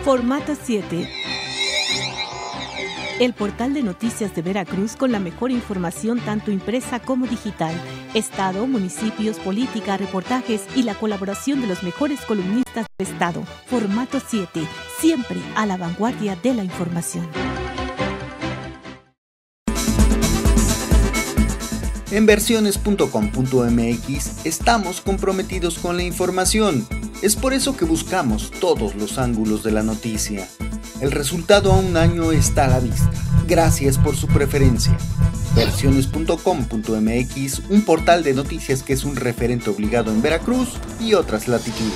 Formato 7. El portal de noticias de Veracruz con la mejor información tanto impresa como digital. Estado, municipios, política, reportajes y la colaboración de los mejores columnistas del Estado. Formato 7. Siempre a la vanguardia de la información. En versiones.com.mx estamos comprometidos con la información. Es por eso que buscamos todos los ángulos de la noticia. El resultado a un año está a la vista. Gracias por su preferencia. Versiones.com.mx, un portal de noticias que es un referente obligado en Veracruz y otras latitudes.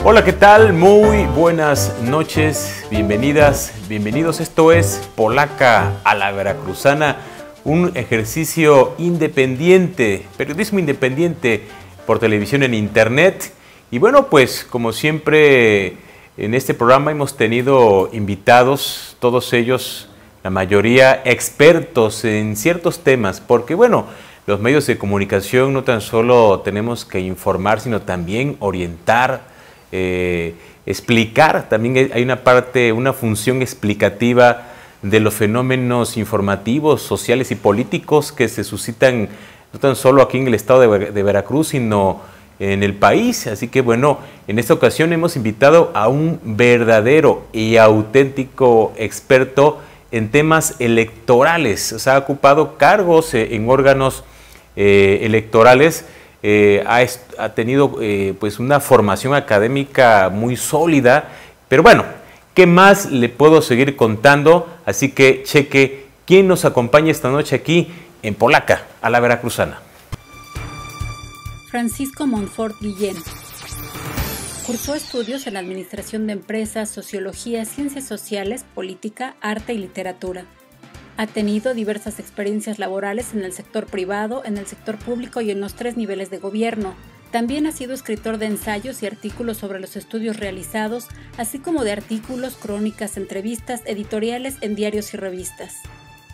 Hola, ¿qué tal? Muy buenas noches, bienvenidas, bienvenidos. Esto es Polaca a la Veracruzana, un ejercicio independiente, periodismo independiente por televisión en internet. Y bueno, pues como siempre en este programa hemos tenido invitados, todos ellos, la mayoría expertos en ciertos temas, porque bueno, los medios de comunicación no tan solo tenemos que informar, sino también orientar, explicar. También hay una parte, una función explicativa de los fenómenos informativos, sociales y políticos que se suscitan no tan solo aquí en el estado de Veracruz, sino en el país. Así que bueno, en esta ocasión hemos invitado a un verdadero y auténtico experto en temas electorales. O sea, ha ocupado cargos en órganos electorales. Ha tenido pues una formación académica muy sólida, pero bueno, ¿qué más le puedo seguir contando? Así que cheque quién nos acompaña esta noche aquí en Polaca a la Veracruzana. Francisco Monfort Guillén. Cursó estudios en Administración de Empresas, Sociología, Ciencias Sociales, Política, Arte y Literatura. Ha tenido diversas experiencias laborales en el sector privado, en el sector público y en los 3 niveles de gobierno. También ha sido escritor de ensayos y artículos sobre los estudios realizados, así como de artículos, crónicas, entrevistas, editoriales en diarios y revistas.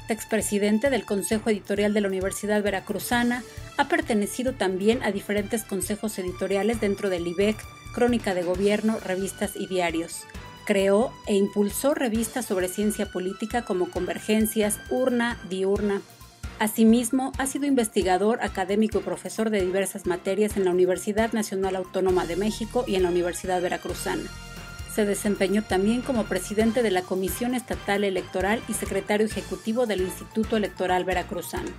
Expresidente del Consejo Editorial de la Universidad Veracruzana, ha pertenecido también a diferentes consejos editoriales dentro del IBEC, Crónica de Gobierno, revistas y diarios. Creó e impulsó revistas sobre ciencia política como Convergencias, Urna, Diurna. Asimismo, ha sido investigador, académico y profesor de diversas materias en la Universidad Nacional Autónoma de México y en la Universidad Veracruzana. Se desempeñó también como presidente de la Comisión Estatal Electoral y secretario ejecutivo del Instituto Electoral Veracruzano.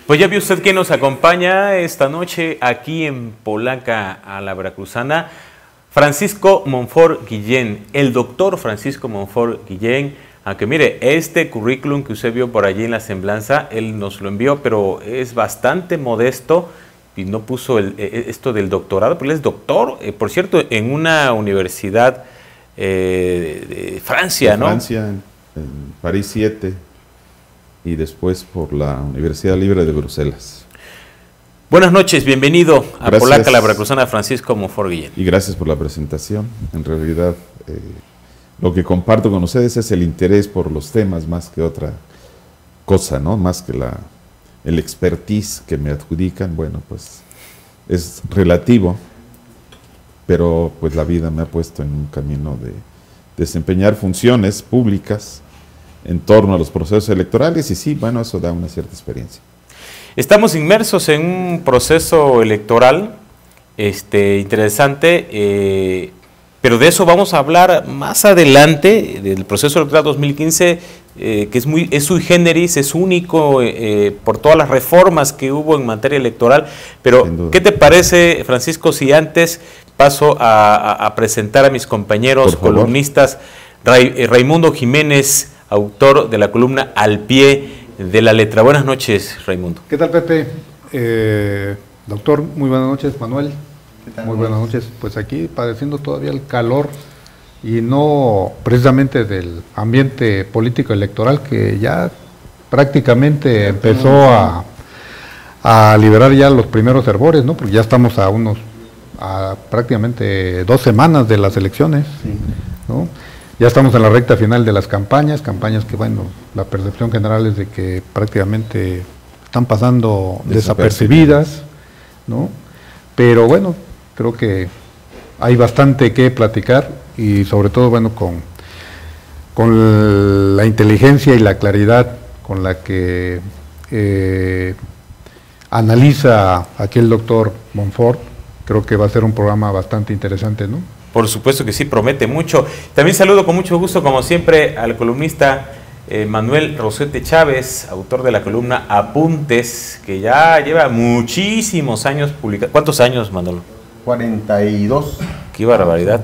Pues ya vio usted que nos acompaña esta noche aquí en Polaca a la Veracruzana, Francisco Monfort Guillén, el doctor Francisco Monfort Guillén. Aunque mire, este currículum que usted vio por allí en la semblanza, él nos lo envió, pero es bastante modesto y no puso esto del doctorado, pero él es doctor, por cierto, en una universidad de Francia, ¿no? Francia, en París 7. Y después por la Universidad Libre de Bruselas. Buenas noches, bienvenido a Gracias. Polaca, la Veracruzana, Francisco Monfort Guillén. Y gracias por la presentación. En realidad, lo que comparto con ustedes es el interés por los temas más que otra cosa, ¿no? Más que el expertise que me adjudican. Bueno, pues es relativo, pero pues la vida me ha puesto en un camino de desempeñar funciones públicas en torno a los procesos electorales y sí, bueno, eso da una cierta experiencia. Estamos inmersos en un proceso electoral interesante, pero de eso vamos a hablar más adelante, del proceso electoral 2015, que es sui generis, es único por todas las reformas que hubo en materia electoral. Pero, ¿qué te parece, Francisco, si antes paso a presentar a mis compañeros columnistas? Raimundo Jiménez, autor de la columna Al Pie de la Letra. Buenas noches, Raimundo. ¿Qué tal, Pepe? Doctor, muy buenas noches. Manuel, ¿qué tal? Muy buenas noches. Pues aquí padeciendo todavía el calor y no precisamente del ambiente político electoral, que ya prácticamente empezó a liberar ya los primeros hervores, ¿no? Porque ya estamos a prácticamente 2 semanas de las elecciones, sí, ¿no? Ya estamos en la recta final de las campañas que, bueno, la percepción general es de que prácticamente están pasando desapercibidas, ¿no? Pero bueno, creo que hay bastante que platicar y sobre todo, bueno, con la inteligencia y la claridad con la que analiza aquel doctor Monfort, creo que va a ser un programa bastante interesante, ¿no? Por supuesto que sí, promete mucho. También saludo con mucho gusto, como siempre, al columnista Manuel Rosete Chávez, autor de la columna Apuntes, que ya lleva muchísimos años publicando. ¿Cuántos años, Manolo? 42. Qué barbaridad.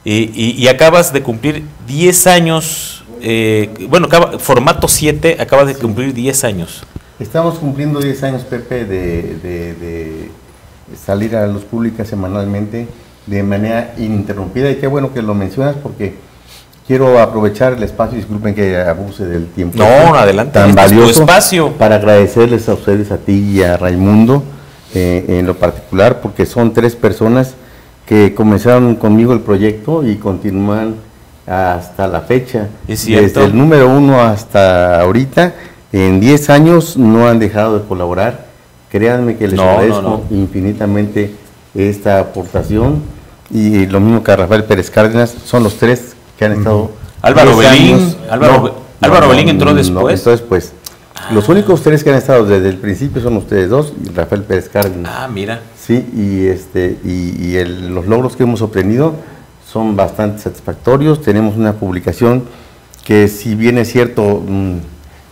Y acabas de cumplir 10 años, formato 7, acabas de cumplir 10 años. Estamos cumpliendo 10 años, Pepe, de salir a la luz pública semanalmente de manera ininterrumpida, y qué bueno que lo mencionas porque quiero aprovechar el espacio, disculpen que abuse del tiempo. No, adelante, tan valioso, es tu espacio. Para agradecerles a ustedes, a ti y a Raimundo en lo particular, porque son 3 personas que comenzaron conmigo el proyecto y continúan hasta la fecha. Es cierto. Desde el número 1 hasta ahorita, en 10 años no han dejado de colaborar. Créanme que les agradezco infinitamente esta aportación, y lo mismo que a Rafael Pérez Cárdenas. Son los 3 que han estado. Álvaro Belín. Álvaro Belín entró después. Entró después. Los únicos 3 que han estado desde el principio son ustedes 2 y Rafael Pérez Cárdenas. Ah, mira. Sí, los logros que hemos obtenido son bastante satisfactorios. Tenemos una publicación que, si bien es cierto,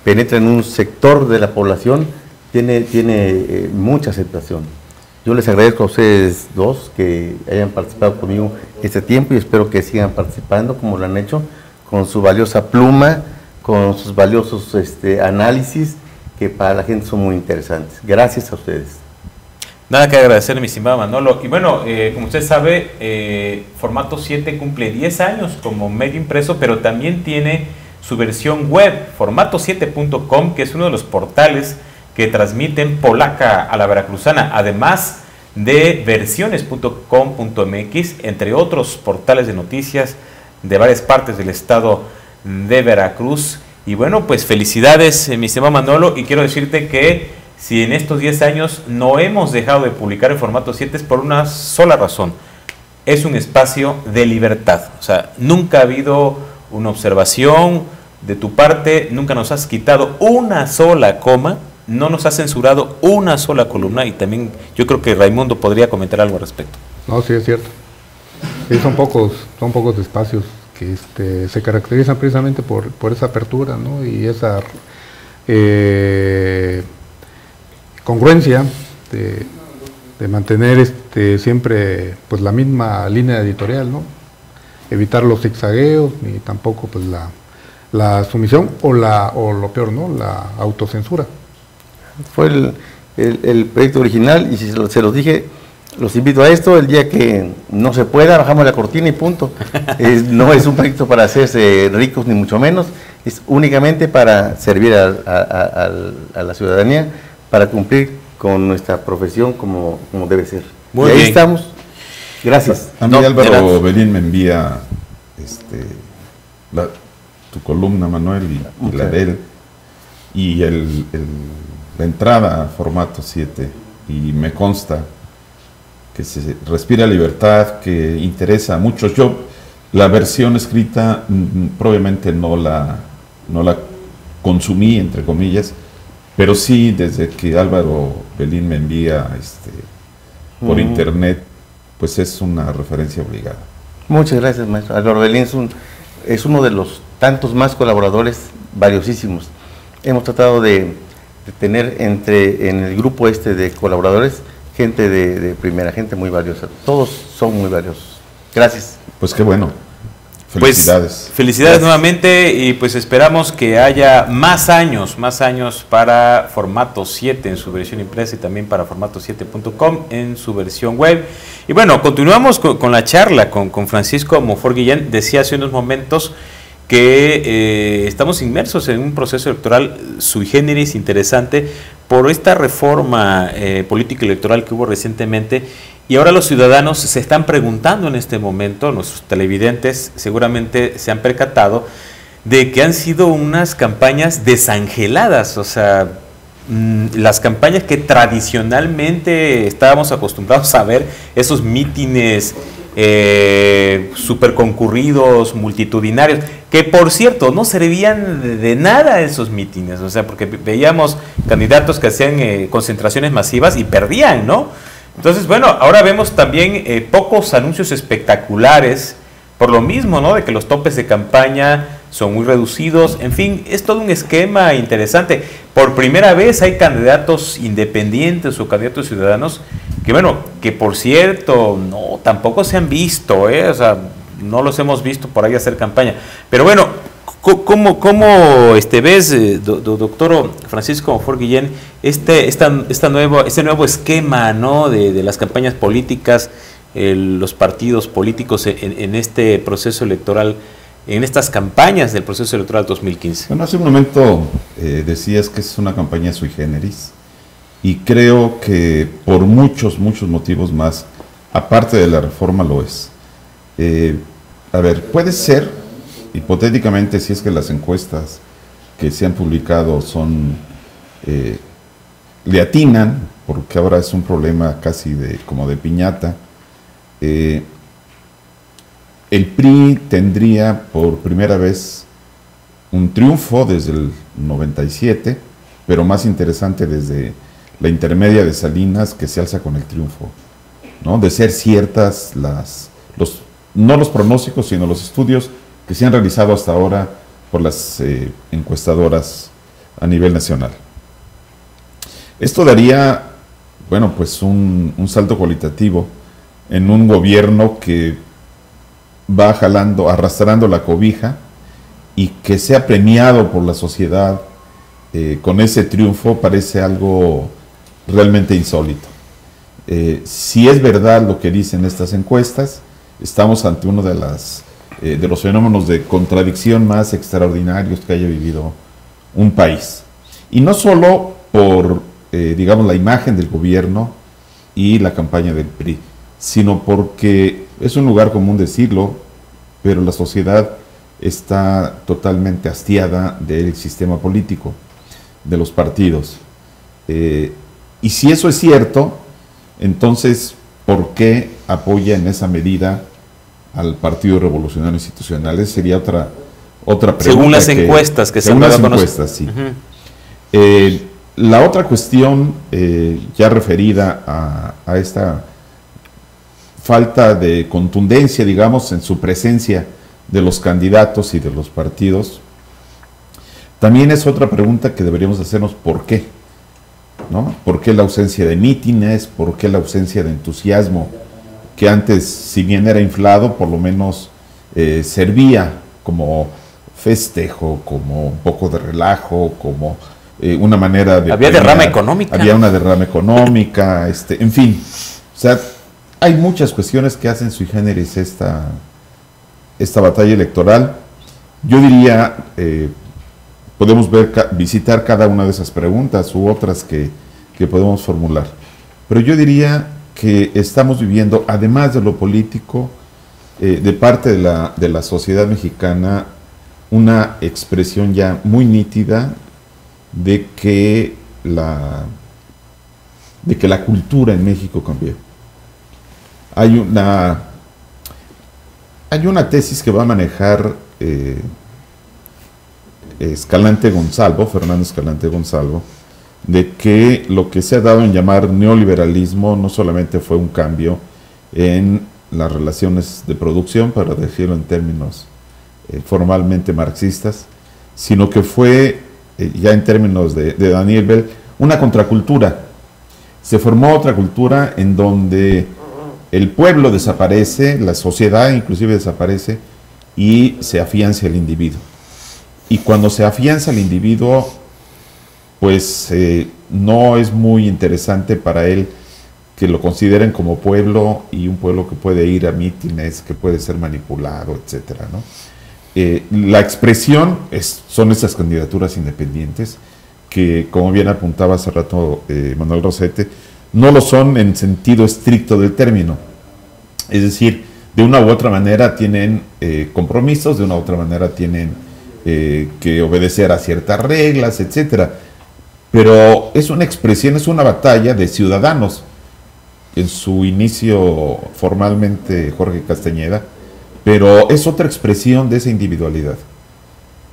penetra en un sector de la población, tiene mucha aceptación. Yo les agradezco a ustedes 2 que hayan participado conmigo este tiempo, y espero que sigan participando como lo han hecho, con su valiosa pluma, con sus valiosos análisis, que para la gente son muy interesantes. Gracias a ustedes. Nada que agradecer, mi estimado Manolo. Y bueno, como usted sabe, Formato 7 cumple 10 años como medio impreso, pero también tiene su versión web, formato7.com, que es uno de los portales que transmiten polaca a la veracruzana, además de versiones.com.mx, entre otros portales de noticias de varias partes del estado de Veracruz. Y bueno, pues felicidades, mi estimado Manolo, y quiero decirte que si en estos 10 años no hemos dejado de publicar en Formato 7 es por una sola razón: es un espacio de libertad. O sea, nunca ha habido una observación de tu parte, nunca nos has quitado una sola coma, no nos has censurado una sola columna, y también yo creo que Raimundo podría comentar algo al respecto. No, sí, es cierto. Sí, son pocos espacios que se caracterizan precisamente por esa apertura, ¿no? Y esa congruencia de mantener siempre pues la misma línea editorial, ¿no? Evitar los zigzagueos ni tampoco pues la sumisión o lo peor, ¿no? La autocensura. Fue el proyecto original, y si se los dije, los invito a esto. El día que no se pueda, bajamos la cortina y punto. No es un proyecto para hacerse ricos ni mucho menos, es únicamente para servir a la ciudadanía, para cumplir con nuestra profesión como debe ser. Muy y ahí bien. estamos. Gracias. A mí Álvaro Belín me envía tu columna, Manuel, y la de él, y la entrada a Formato 7, y me consta que se respira libertad, que interesa a muchos. Yo la versión escrita probablemente no la consumí, entre comillas, pero sí, desde que Álvaro Belín me envía por internet, pues es una referencia obligada. Muchas gracias, maestro. Álvaro Belín es uno de los tantos más colaboradores valiosísimos. Hemos tratado de tener en el grupo de colaboradores gente de primera, gente muy valiosa. Todos son muy valiosos. Gracias. Pues qué bueno. Felicidades. Pues, felicidades nuevamente, y pues esperamos que haya más años para Formato 7 en su versión impresa y también para formato7.com en su versión web. Y bueno, continuamos con la charla con Francisco Monfort Guillén. Decía hace unos momentos que estamos inmersos en un proceso electoral sui generis interesante por esta reforma política electoral que hubo recientemente. Y ahora los ciudadanos se están preguntando en este momento, nuestros televidentes seguramente se han percatado de que han sido unas campañas desangeladas, o sea, las campañas que tradicionalmente estábamos acostumbrados a ver, esos mítines súper concurridos, multitudinarios, que por cierto no servían de nada esos mítines, o sea, porque veíamos candidatos que hacían concentraciones masivas y perdían, ¿no? Entonces, bueno, ahora vemos también pocos anuncios espectaculares, por lo mismo, ¿no?, de que los topes de campaña son muy reducidos. En fin, es todo un esquema interesante. Por primera vez hay candidatos independientes o candidatos ciudadanos que, bueno, que por cierto, no, tampoco se han visto, o sea, no los hemos visto por ahí hacer campaña. Pero bueno, ¿cómo ves, doctor Francisco Monfort Guillén, este nuevo esquema, ¿no?, de las campañas políticas, los partidos políticos en este proceso electoral, en estas campañas del proceso electoral 2015? Bueno, hace un momento decías que es una campaña sui generis, y creo que por muchos motivos más, aparte de la reforma, lo es. A ver, puede ser, hipotéticamente, si es que las encuestas que se han publicado le atinan, porque ahora es un problema casi como de piñata, el PRI tendría por primera vez un triunfo desde el 97, pero más interesante desde la intermedia de Salinas, que se alza con el triunfo, ¿no? De ser ciertas no los pronósticos, sino los estudios que se han realizado hasta ahora por las encuestadoras a nivel nacional. Esto daría, bueno, pues un salto cualitativo en un gobierno que va arrastrando la cobija, y que sea premiado por la sociedad con ese triunfo parece algo realmente insólito. Si es verdad lo que dicen estas encuestas, estamos ante uno de los fenómenos de contradicción más extraordinarios que haya vivido un país. Y no solo por, digamos, la imagen del gobierno y la campaña del PRI, sino porque es un lugar común decirlo, pero la sociedad está totalmente hastiada del sistema político, de los partidos. Y si eso es cierto, entonces, ¿por qué apoya en esa medida al Partido Revolucionario Institucional? Esa sería otra pregunta. Según las encuestas que se han dado a conocer. Según las encuestas, sí. La otra cuestión ya referida a esta falta de contundencia, digamos, en su presencia de los candidatos y de los partidos, también es otra pregunta que deberíamos hacernos: ¿por qué? ¿No? ¿Por qué la ausencia de mítines? ¿Por qué la ausencia de entusiasmo? Que antes, si bien era inflado, por lo menos servía como festejo, como un poco de relajo, como una manera de... Había derrama económica. Había una derrama económica, en fin. O sea, hay muchas cuestiones que hacen sui generis esta batalla electoral. Yo diría, podemos visitar cada una de esas preguntas u otras que podemos formular. Pero yo diría que estamos viviendo, además de lo político, de parte de la sociedad mexicana, una expresión ya muy nítida de que la cultura en México cambió. Hay una tesis que va a manejar Fernando Escalante Gonzalvo, de que lo que se ha dado en llamar neoliberalismo no solamente fue un cambio en las relaciones de producción, para decirlo en términos formalmente marxistas, sino que fue, ya en términos de Daniel Bell, una contracultura. Se formó otra cultura en donde el pueblo desaparece, la sociedad inclusive desaparece, y se afianza el individuo. Y cuando se afianza el individuo, pues no es muy interesante para él que lo consideren como pueblo, y un pueblo que puede ir a mítines, que puede ser manipulado, etcétera, ¿no? La expresión son esas candidaturas independientes que, como bien apuntaba hace rato Manuel Rosete, no lo son en sentido estricto del término. Es decir, de una u otra manera tienen compromisos, de una u otra manera tienen que obedecer a ciertas reglas, etcétera. Pero es una expresión, es una batalla de ciudadanos. En su inicio formalmente Jorge Castañeda, pero es otra expresión de esa individualidad.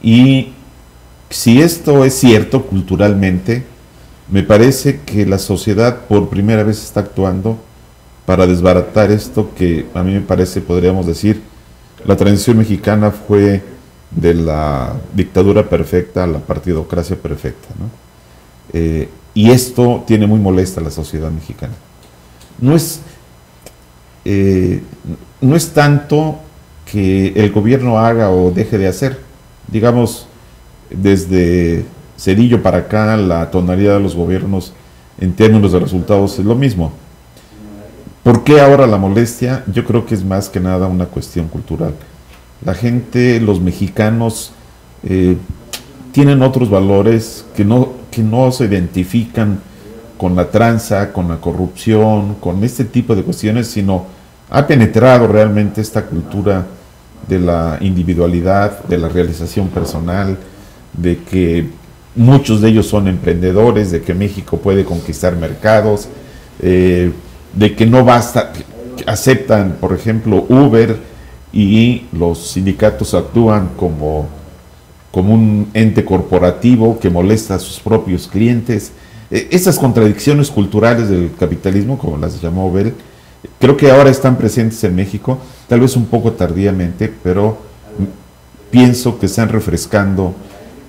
Y si esto es cierto culturalmente, me parece que la sociedad por primera vez está actuando para desbaratar esto que a mí me parece, podríamos decir, la transición mexicana fue de la dictadura perfecta a la partidocracia perfecta, ¿no? Y esto tiene muy molesta a la sociedad mexicana. No es tanto que el gobierno haga o deje de hacer. Digamos, desde Cedillo para acá, la tonalidad de los gobiernos en términos de resultados es lo mismo. ¿Por qué ahora la molestia? Yo creo que es más que nada una cuestión cultural. La gente, los mexicanos, tienen otros valores que no se identifican con la tranza, con la corrupción, con este tipo de cuestiones, sino ha penetrado realmente esta cultura de la individualidad, de la realización personal, de que muchos de ellos son emprendedores, de que México puede conquistar mercados, de que no basta, aceptan, por ejemplo, Uber, y los sindicatos actúan como un ente corporativo que molesta a sus propios clientes. Esas contradicciones culturales del capitalismo, como las llamó Bell, creo que ahora están presentes en México, tal vez un poco tardíamente, pero pienso que están refrescando,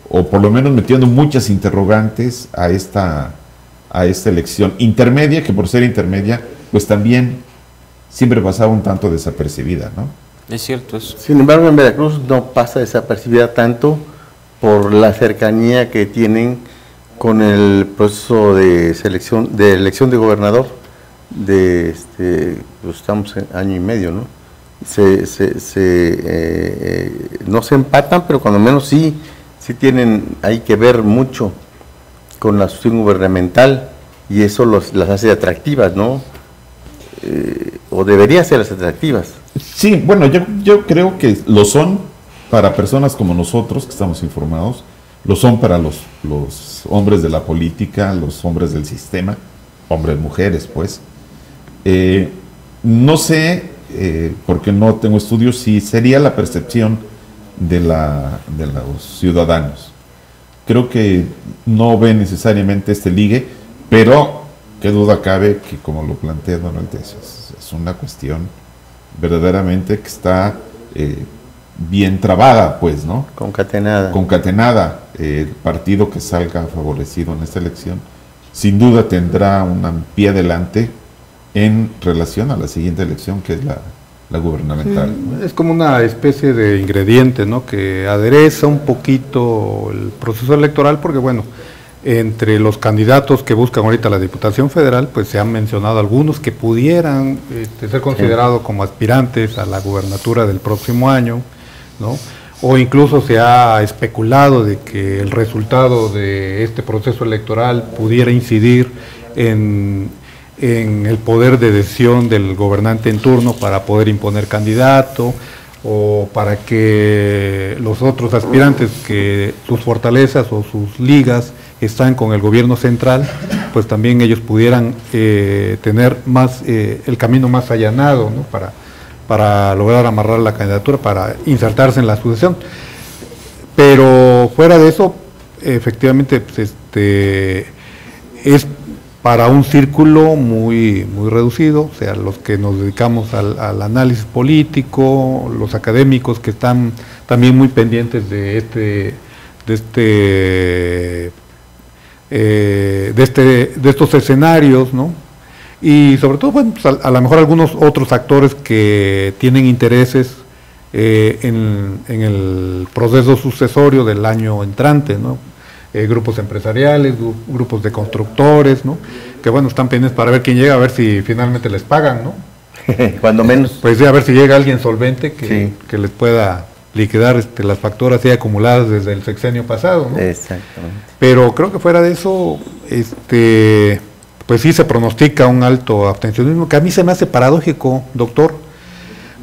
o por lo menos metiendo muchas interrogantes a esta elección intermedia, que por ser intermedia, pues también siempre pasaba un tanto desapercibida, ¿no? Es cierto eso. Sin embargo, en Veracruz no pasa desapercibida tanto por la cercanía que tienen con el proceso de elección de gobernador. Pues estamos en año y medio, ¿no? No se empatan, pero cuando menos sí hay que ver mucho con la asociación gubernamental, y eso las hace atractivas, ¿no? O debería hacerlas atractivas. Sí, bueno, yo creo que lo son para personas como nosotros, que estamos informados, lo son para los hombres de la política, los hombres del sistema, hombres, mujeres, pues. No sé, porque no tengo estudios, si sería la percepción de los ciudadanos. Creo que no ven necesariamente este ligue, pero qué duda cabe que, como lo plantea Don Altes, es una cuestión verdaderamente que está bien trabada, pues, ¿no? Concatenada. El partido que salga favorecido en esta elección, sin duda tendrá un pie adelante en relación a la siguiente elección, que es la gubernamental. Es como una especie de ingrediente, ¿no?, que adereza un poquito el proceso electoral, porque bueno, entre los candidatos que buscan ahorita la Diputación Federal, pues se han mencionado algunos que pudieran ser considerados como aspirantes a la gubernatura del próximo año, ¿no? O incluso se ha especulado de que el resultado de este proceso electoral pudiera incidir en el poder de decisión del gobernante en turno para poder imponer candidato, o para que los otros aspirantes que sus fortalezas o sus ligas están con el gobierno central, pues también ellos pudieran tener más el camino más allanado, ¿no?, para lograr amarrar la candidatura, para insertarse en la sucesión. Pero fuera de eso, efectivamente, pues es para un círculo muy, muy reducido, o sea, los que nos dedicamos al análisis político, los académicos que están también muy pendientes de estos escenarios, ¿no? Y sobre todo, bueno, pues a lo mejor algunos otros actores que tienen intereses en el proceso sucesorio del año entrante, ¿no? Grupos empresariales, grupos de constructores, ¿no? Que bueno, están pendientes para ver quién llega, a ver si finalmente les pagan, ¿no? Cuando menos. Pues a ver si llega alguien solvente que les pueda liquidar las facturas ya acumuladas desde el sexenio pasado, ¿no? Exactamente. Pero creo que fuera de eso, pues sí se pronostica un alto abstencionismo, que a mí se me hace paradójico, doctor,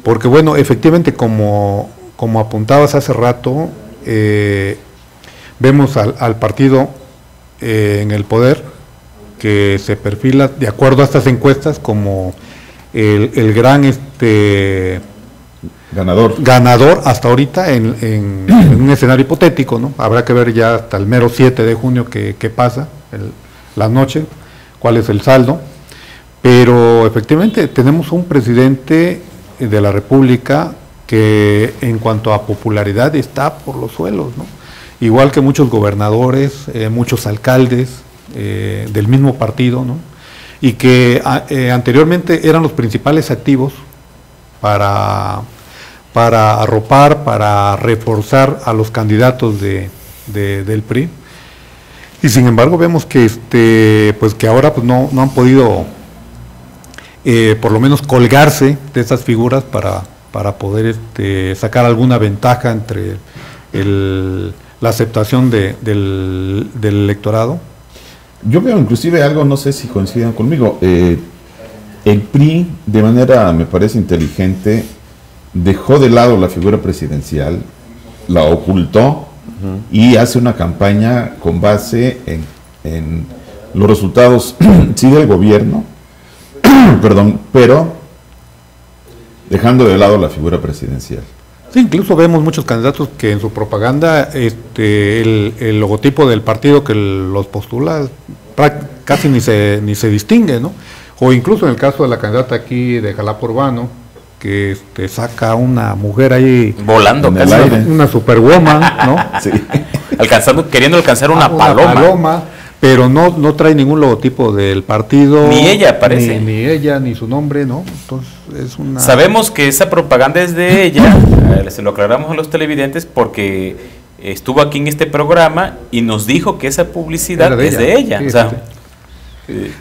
porque bueno, efectivamente, como apuntabas hace rato, vemos al partido en el poder que se perfila, de acuerdo a estas encuestas, como el gran ganador hasta ahorita en un escenario hipotético, ¿no? Habrá que ver ya hasta el mero 7 de junio qué pasa, la noche, cuál es el saldo, pero efectivamente tenemos un presidente de la República que en cuanto a popularidad está por los suelos, ¿no? Igual que muchos gobernadores, muchos alcaldes del mismo partido, ¿no? Y que anteriormente eran los principales activos para arropar, para reforzar a los candidatos del PRI. Y sin embargo vemos que pues que ahora pues no han podido por lo menos colgarse de esas figuras para poder sacar alguna ventaja entre la aceptación del electorado. Yo veo inclusive algo, no sé si coincidan conmigo, el PRI de manera, me parece inteligente, dejó de lado la figura presidencial, la ocultó y hace una campaña con base en los resultados, sí, del gobierno, perdón, pero dejando de lado la figura presidencial. Sí, incluso vemos muchos candidatos que en su propaganda el logotipo del partido que los postula casi ni se distingue, ¿no? O incluso en el caso de la candidata aquí de Jalapa Urbano, que saca una mujer ahí volando en el aire, una superwoman, ¿no? Sí. Queriendo alcanzar una paloma. Pero no trae ningún logotipo del partido. Ni ella aparece. Ni ella, ni su nombre, ¿no? Entonces es una... Sabemos que esa propaganda es de ella, se lo aclaramos a los televidentes porque estuvo aquí en este programa y nos dijo que esa publicidad es de ella. Sí, o sea,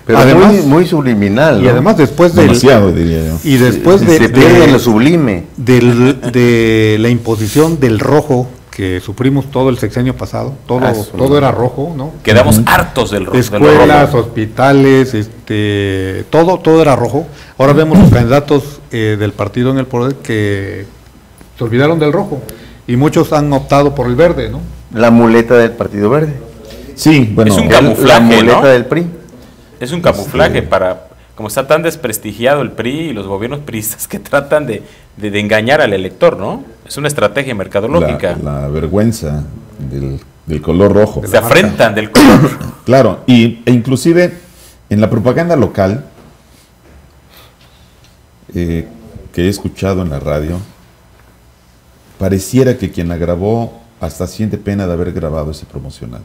pero además, muy subliminal, ¿no? Y además después demasiado, diría yo. Y después se pierde en lo sublime. De la imposición del rojo que sufrimos todo el sexenio pasado, todo era rojo, ¿no? Quedamos hartos del rojo. Escuelas, hospitales, todo era rojo. Ahora vemos los candidatos del partido en el poder que se olvidaron del rojo y muchos han optado por el verde, ¿no? La muleta del Partido Verde. Sí, bueno, es un camuflaje, la muleta, ¿no? del PRI. Es un camuflaje para, como está tan desprestigiado el PRI y los gobiernos priistas que tratan de engañar al elector, ¿no? Es una estrategia mercadológica. La vergüenza del color rojo. Se afrentan del color rojo. Claro, e inclusive en la propaganda local que he escuchado en la radio, pareciera que quien la grabó hasta siente pena de haber grabado ese promocional.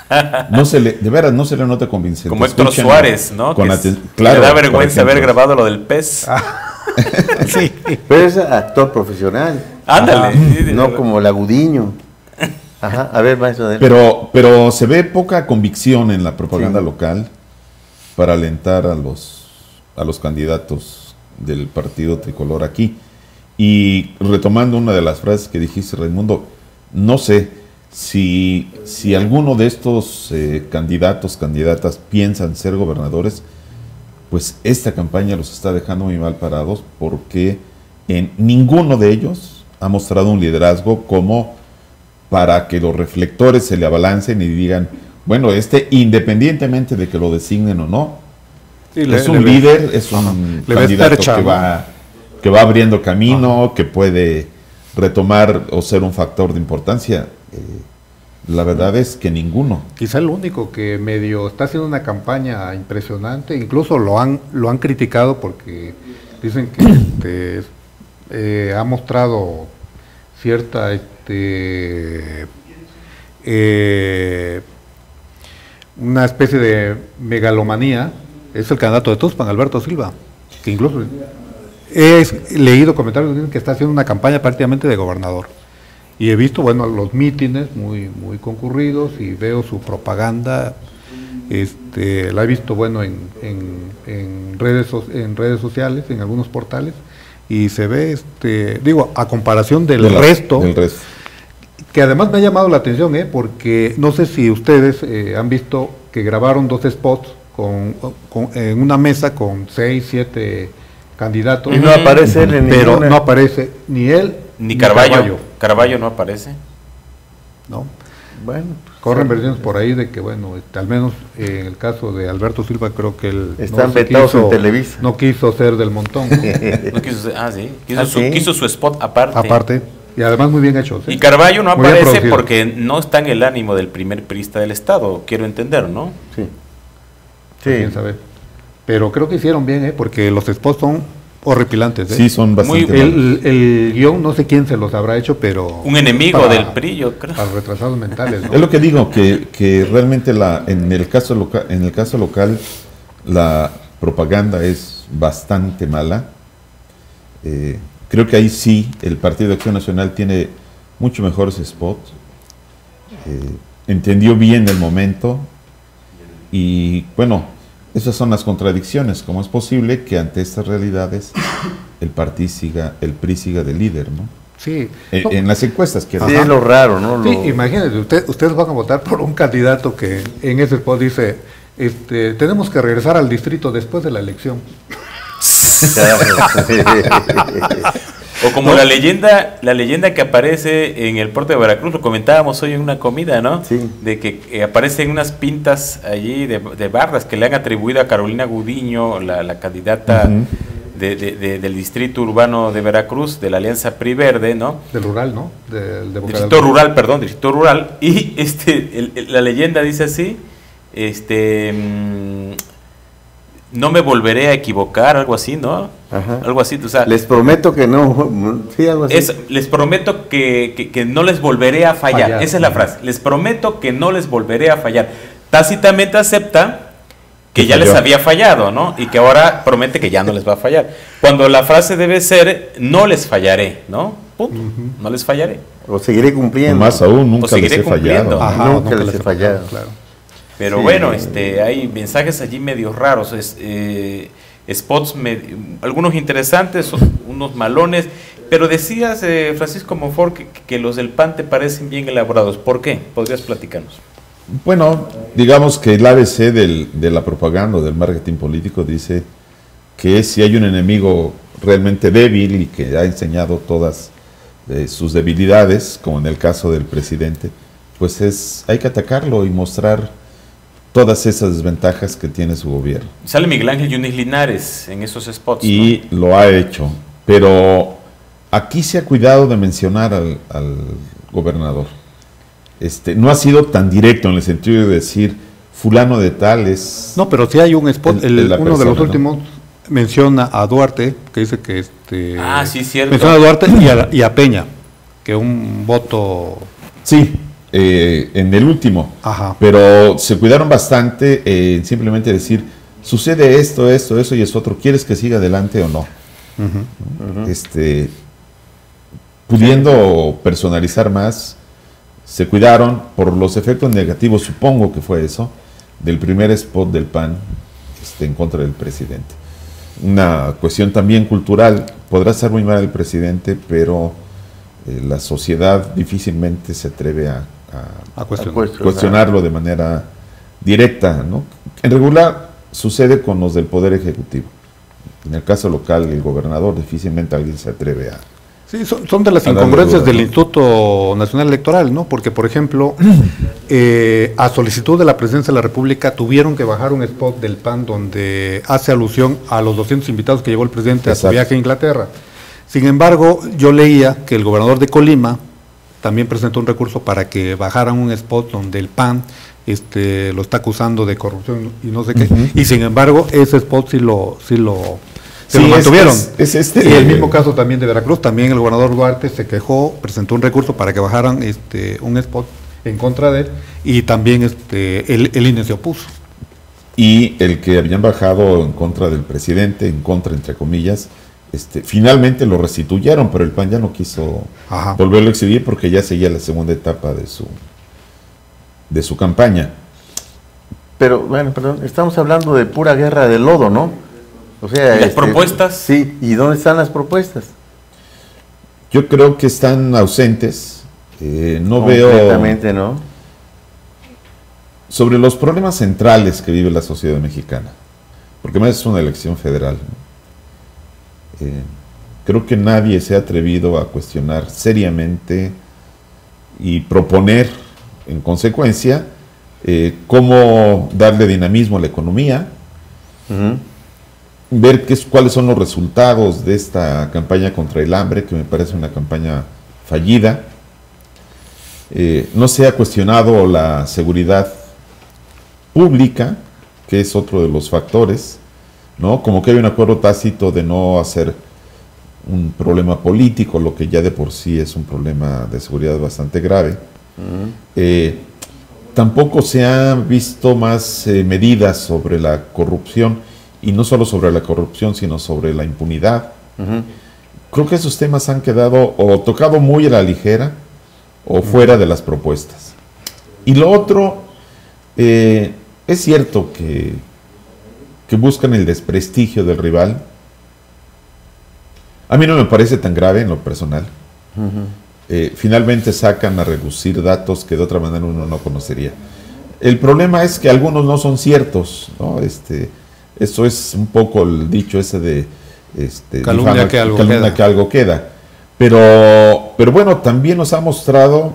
De veras, no se le nota convincente. Como Héctor Suárez, ¿no? Claro, le da vergüenza haber grabado lo del pez. Sí. Pero es actor profesional. Ándale. No como Lagudiño. Ajá, a ver, maestro. Pero se ve poca convicción en la propaganda local para alentar a los candidatos del partido tricolor aquí. Y retomando una de las frases que dijiste, Raimundo, no sé si alguno de estos candidatas piensan ser gobernadores, pues esta campaña los está dejando muy mal parados porque en ninguno de ellos ha mostrado un liderazgo como para que los reflectores se le abalancen y digan, bueno, independientemente de que lo designen o no, sí, es un líder, es un candidato que va abriendo camino, que puede retomar o ser un factor de importancia. la verdad es que ninguno. Quizá el único que medio está haciendo una campaña impresionante, incluso lo han criticado porque dicen que ha mostrado cierta una especie de megalomanía, es el candidato de Tuxpan, Alberto Silva, que incluso he leído comentarios que dicen que está haciendo una campaña prácticamente de gobernador. Y he visto, bueno, los mítines muy concurridos y veo su propaganda, la he visto, bueno, en redes sociales, en algunos portales, y se ve, a comparación del resto, que además me ha llamado la atención, porque no sé si ustedes han visto que grabaron 2 spots en una mesa con 6, 7 candidatos. Y no aparece él en pero ninguna. no aparece ni él Ni Carballo. Carballo no aparece. No. Bueno, Corren versiones por ahí de que, bueno, al menos en el caso de Alberto Silva, creo que él están vetados en Televisa. No quiso ser del montón, ¿no? No quiso, sí. Quiso su spot aparte. Aparte, y además muy bien hecho. ¿sí? Y Carballo no Muy bien aparece producido. porque no está en el ánimo del primer priista del Estado, quiero entender, ¿no? Sí. Quién sabe. Pero creo que hicieron bien, porque los spots son horripilantes. Sí, son bastante malos. El guión, no sé quién se los habrá hecho, pero... Un enemigo del PRI, yo creo. Para retrasados mentales, ¿no? Es lo que digo, que realmente en el caso local la propaganda es bastante mala. Creo que ahí sí el Partido de Acción Nacional tiene mucho mejores spots. Entendió bien el momento y bueno, esas son las contradicciones. ¿Cómo es posible que ante estas realidades el PRI siga de líder, ¿no? Sí. En las encuestas, quiero Sí, decir. es lo raro, ¿no? Sí, imagínense, ustedes van a votar por un candidato que en ese spot dice, tenemos que regresar al distrito después de la elección. O como la leyenda que aparece en el puerto de Veracruz, lo comentábamos hoy en una comida, ¿no? Sí. De que aparecen unas pintas allí de barras que le han atribuido a Carolina Gudiño, la candidata del distrito urbano de Veracruz, de la Alianza PRI Verde, ¿no? Del rural, ¿no? Distrito rural. Y la leyenda dice así, no me volveré a equivocar, algo así, ¿no? Ajá. Algo así, o sea, Les prometo que no, sí, algo así. les prometo que no les volveré a fallar. Esa es la frase. Les prometo que no les volveré a fallar. Tácitamente acepta que ya les había fallado, ¿no? Y que ahora promete que ya no les va a fallar. Cuando la frase debe ser, no les fallaré, ¿no? Punto. No les fallaré. O seguiré cumpliendo. Más aún, nunca les seguiré he fallado. cumpliendo. Ajá, nunca les he fallado. Claro. Pero Sí. bueno, hay mensajes allí medio raros, spots algunos interesantes, unos malones, pero decías, Francisco Monfort, que los del PAN te parecen bien elaborados. ¿Por qué? ¿Podrías platicarnos? Bueno, digamos que el ABC de la propaganda, del marketing político, dice que si hay un enemigo realmente débil y que ha enseñado todas sus debilidades, como en el caso del presidente, pues hay que atacarlo y mostrar todas esas desventajas que tiene su gobierno. Sale Miguel Ángel Yunis Linares en esos spots, Y ¿no? lo ha hecho, pero aquí se ha cuidado de mencionar al gobernador. No ha sido tan directo en el sentido de decir fulano de tal es... No, pero sí hay un spot, uno de los últimos, ¿no? menciona a Duarte, que dice que sí, cierto. menciona a Duarte y a Peña, que un voto... Sí, en el último. Ajá. Pero se cuidaron bastante en simplemente decir, sucede esto, eso y eso otro, ¿quieres que siga adelante o no? Pudiendo personalizar más, se cuidaron por los efectos negativos, supongo que fue eso, del primer spot del PAN en contra del presidente. Una cuestión también cultural, podrá ser muy mal el presidente, pero la sociedad difícilmente se atreve a cuestionarlo de manera directa, ¿no? En regular sucede con los del Poder Ejecutivo. En el caso local, el gobernador, difícilmente alguien se atreve a... Sí, son de las incongruencias del Instituto Nacional Electoral, ¿no? Porque, por ejemplo, a solicitud de la Presidencia de la República tuvieron que bajar un spot del PAN donde hace alusión a los 200 invitados que llevó el presidente a su viaje a Inglaterra. Sin embargo, yo leía que el gobernador de Colima también presentó un recurso para que bajaran un spot donde el PAN lo está acusando de corrupción y no sé qué, y sin embargo ese spot sí lo mantuvieron. Y el mismo caso también de Veracruz, también el gobernador Duarte se quejó, presentó un recurso para que bajaran un spot en contra de él, y también el INE se opuso. Y el que habían bajado en contra del presidente, en contra entre comillas, finalmente lo restituyeron, pero el PAN ya no quiso volverlo a exhibir porque ya seguía la segunda etapa de su campaña. Pero, bueno, perdón, estamos hablando de pura guerra de lodo, ¿no? O sea, ¿las propuestas? Sí, ¿y dónde están las propuestas? Yo creo que están ausentes. No veo... Completamente, ¿no? Sobre los problemas centrales que vive la sociedad mexicana, porque además es una elección federal, ¿no? Creo que nadie se ha atrevido a cuestionar seriamente y proponer, en consecuencia, cómo darle dinamismo a la economía, ver cuáles son los resultados de esta campaña contra el hambre, que me parece una campaña fallida. No se ha cuestionado la seguridad pública, que es otro de los factores, ¿no? Como que hay un acuerdo tácito de no hacer un problema político, lo que ya de por sí es un problema de seguridad bastante grave. Tampoco se han visto más medidas sobre la corrupción, y no solo sobre la corrupción, sino sobre la impunidad. Creo que esos temas han quedado o tocado muy a la ligera o fuera de las propuestas. Y lo otro, es cierto que buscan el desprestigio del rival. A mí no me parece tan grave en lo personal. Finalmente sacan a reducir datos que de otra manera uno no conocería. El problema es que algunos no son ciertos, ¿no? Eso es un poco el dicho ese de calumnia que algo queda. Pero bueno, también nos ha mostrado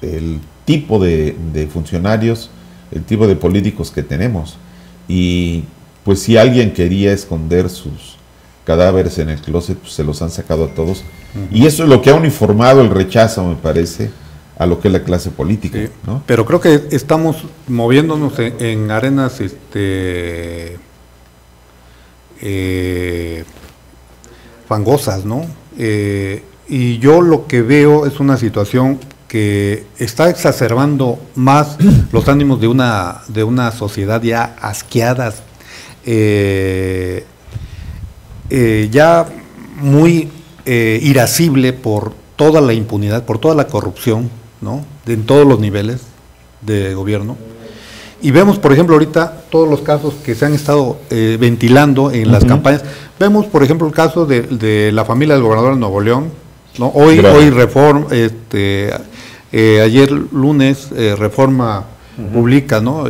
el tipo de funcionarios, el tipo de políticos que tenemos. Y pues si alguien quería esconder sus cadáveres en el closet, pues se los han sacado a todos. Y eso es lo que ha uniformado el rechazo, me parece, a lo que es la clase política, sí, ¿no? Pero creo que estamos moviéndonos en arenas fangosas, ¿no? Y yo lo que veo es una situación que está exacerbando más los ánimos de una sociedad ya asqueada, ya muy irascible por toda la impunidad, por toda la corrupción, ¿no? En todos los niveles de gobierno. Y vemos, por ejemplo, ahorita todos los casos que se han estado ventilando en las campañas. Vemos, por ejemplo, el caso de la familia del gobernador de Nuevo León, ¿no? Hoy Reforma, ayer lunes, Reforma publica, ¿no?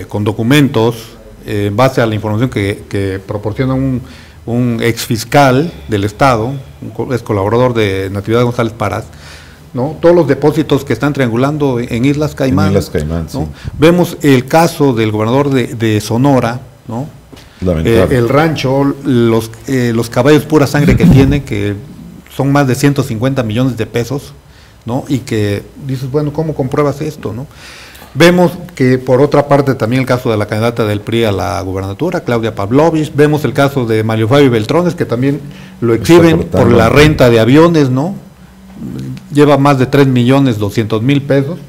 Con documentos en base a la información que proporciona un ex fiscal del Estado, un ex colaborador de Natividad González Parás, ¿no? Todos los depósitos que están triangulando en Islas Caimán. ¿no? Sí. Vemos el caso del gobernador de Sonora, ¿no? El rancho, los caballos pura sangre que tiene, que son más de 150 millones de pesos, ¿no? Y que dices, bueno, ¿cómo compruebas esto, no? Vemos que por otra parte también el caso de la candidata del PRI a la gubernatura, Claudia Pavlovich. Vemos el caso de Mario Fabio Beltrones, que también lo exhiben por la renta de aviones, ¿no? Lleva más de 3.200.000 pesos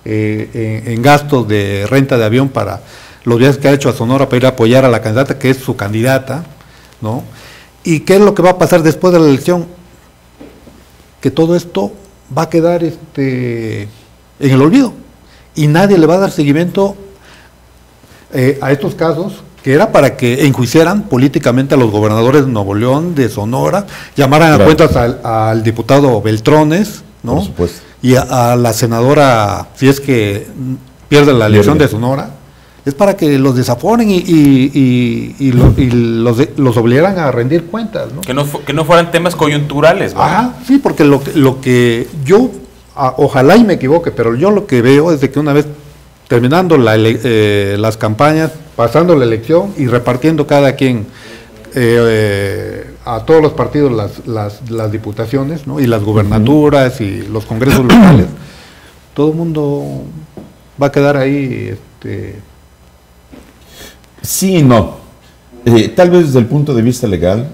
en gastos de renta de avión para los viajes que ha hecho a Sonora para ir a apoyar a la candidata, que es su candidata, ¿no? ¿Y qué es lo que va a pasar después de la elección? Que todo esto va a quedar en el olvido y nadie le va a dar seguimiento a estos casos, que era para que enjuiciaran políticamente a los gobernadores de Nuevo León, de Sonora, llamaran a cuentas al diputado Beltrones, ¿no? Por supuesto. Y a la senadora, si es que pierde la elección de Sonora, es para que los desaforen y los obligaran a rendir cuentas, ¿no? Que no fueran temas coyunturales, ¿no? Sí, porque lo que yo, ojalá y me equivoque, pero yo lo que veo es de que una vez terminando las campañas, pasando la elección y repartiendo cada quien a todos los partidos las diputaciones, ¿no? Y las gubernaturas y los congresos locales, todo el mundo va a quedar ahí. Sí y no. Tal vez desde el punto de vista legal,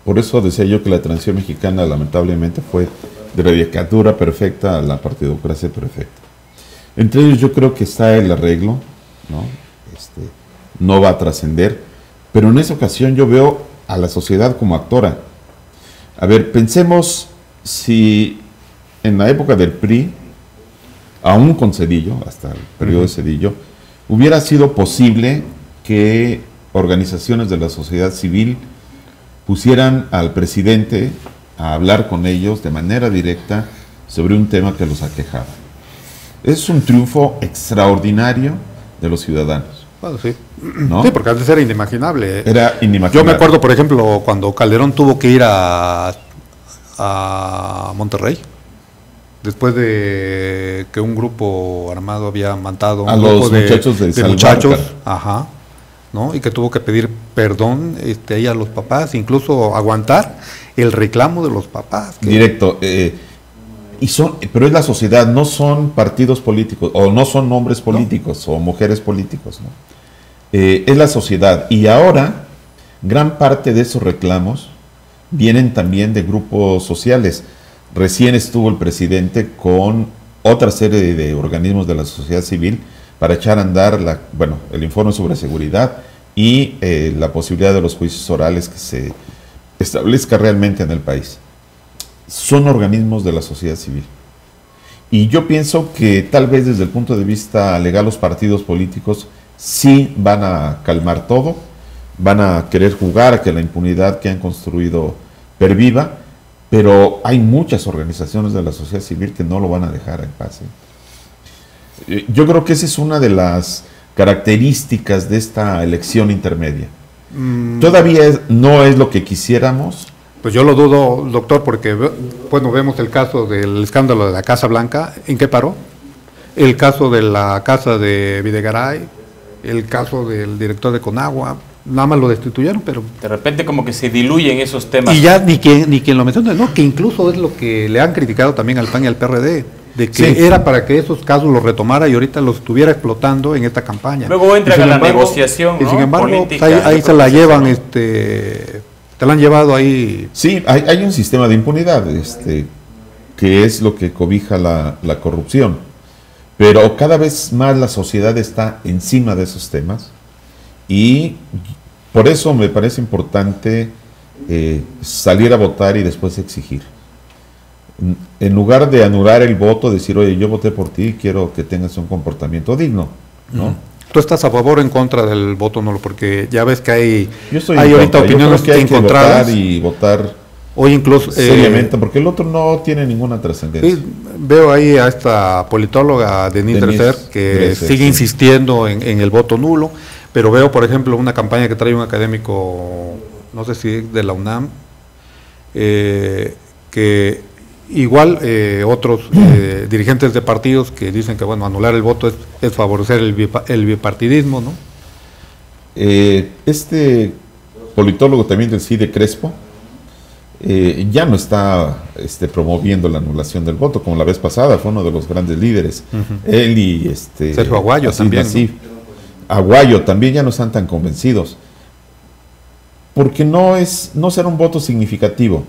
por eso decía yo que la transición mexicana lamentablemente fue de la dictadura perfecta a la partidocracia perfecta. Entre ellos yo creo que está el arreglo, ¿no? No va a trascender, pero en esa ocasión yo veo a la sociedad como actora. A ver, pensemos si en la época del PRI, aún con Zedillo, hasta el periodo de Zedillo, hubiera sido posible que organizaciones de la sociedad civil pusieran al presidente a hablar con ellos de manera directa sobre un tema que los aquejaba. Es un triunfo extraordinario de los ciudadanos. Bueno, sí. ¿No? Sí, porque antes era inimaginable. Era inimaginable. Yo me acuerdo, por ejemplo, cuando Calderón tuvo que ir a Monterrey, después de que un grupo armado había matado a un los grupo muchachos de muchachos, ajá, ¿no? Y que tuvo que pedir perdón ahí a los papás, incluso aguantar el reclamo de los papás. Directo. Pero es la sociedad, no son partidos políticos, o no son hombres políticos, o mujeres políticos, ¿no? Es la sociedad. Y ahora, gran parte de esos reclamos vienen también de grupos sociales. Recién estuvo el presidente con otra serie de organismos de la sociedad civil para echar a andar el informe sobre seguridad y la posibilidad de los juicios orales que se establezca realmente en el país. Son organismos de la sociedad civil. Y yo pienso que tal vez desde el punto de vista legal los partidos políticos sí van a calmar todo, van a querer jugar a que la impunidad que han construido perviva, pero hay muchas organizaciones de la sociedad civil que no lo van a dejar en paz. Yo creo que esa es una de las características de esta elección intermedia. Todavía no es lo que quisiéramos. Pues yo lo dudo, doctor, porque bueno, vemos el caso del escándalo de la Casa Blanca, ¿en qué paró? El caso de la casa de Videgaray, el caso del director de Conagua, nada más lo destituyeron, pero... De repente como que se diluyen esos temas. Y ya ni quien lo menciona, no, que incluso es lo que le han criticado también al PAN y al PRD, de que era para que esos casos los retomara y ahorita los estuviera explotando en esta campaña. Luego entra a la negociación, y ¿no? sin embargo, política, ahí se la llevan, te la han llevado ahí. Sí, hay un sistema de impunidad, que es lo que cobija la corrupción. Pero cada vez más la sociedad está encima de esos temas y por eso me parece importante salir a votar y después exigir. En lugar de anular el voto, decir, oye, yo voté por ti, quiero que tengas un comportamiento digno, ¿no? ¿Tú estás a favor o en contra del voto nulo? Porque ya ves que hay contra. ahorita opiniones que hay encontradas. Que votar y votar o incluso seriamente, porque el otro no tiene ninguna trascendencia. Sí, veo ahí a esta politóloga Denise Dresser que sigue insistiendo en el voto nulo, pero veo, por ejemplo, una campaña que trae un académico, no sé si de la UNAM, que igual otros dirigentes de partidos que dicen que bueno, anular el voto es favorecer el bipartidismo, ¿no? Este politólogo también del CIDE, Crespo, ya no está promoviendo la anulación del voto, como la vez pasada, fue uno de los grandes líderes. Él y Sergio Aguayo también. Aguayo también ya no están tan convencidos, porque no será un voto significativo.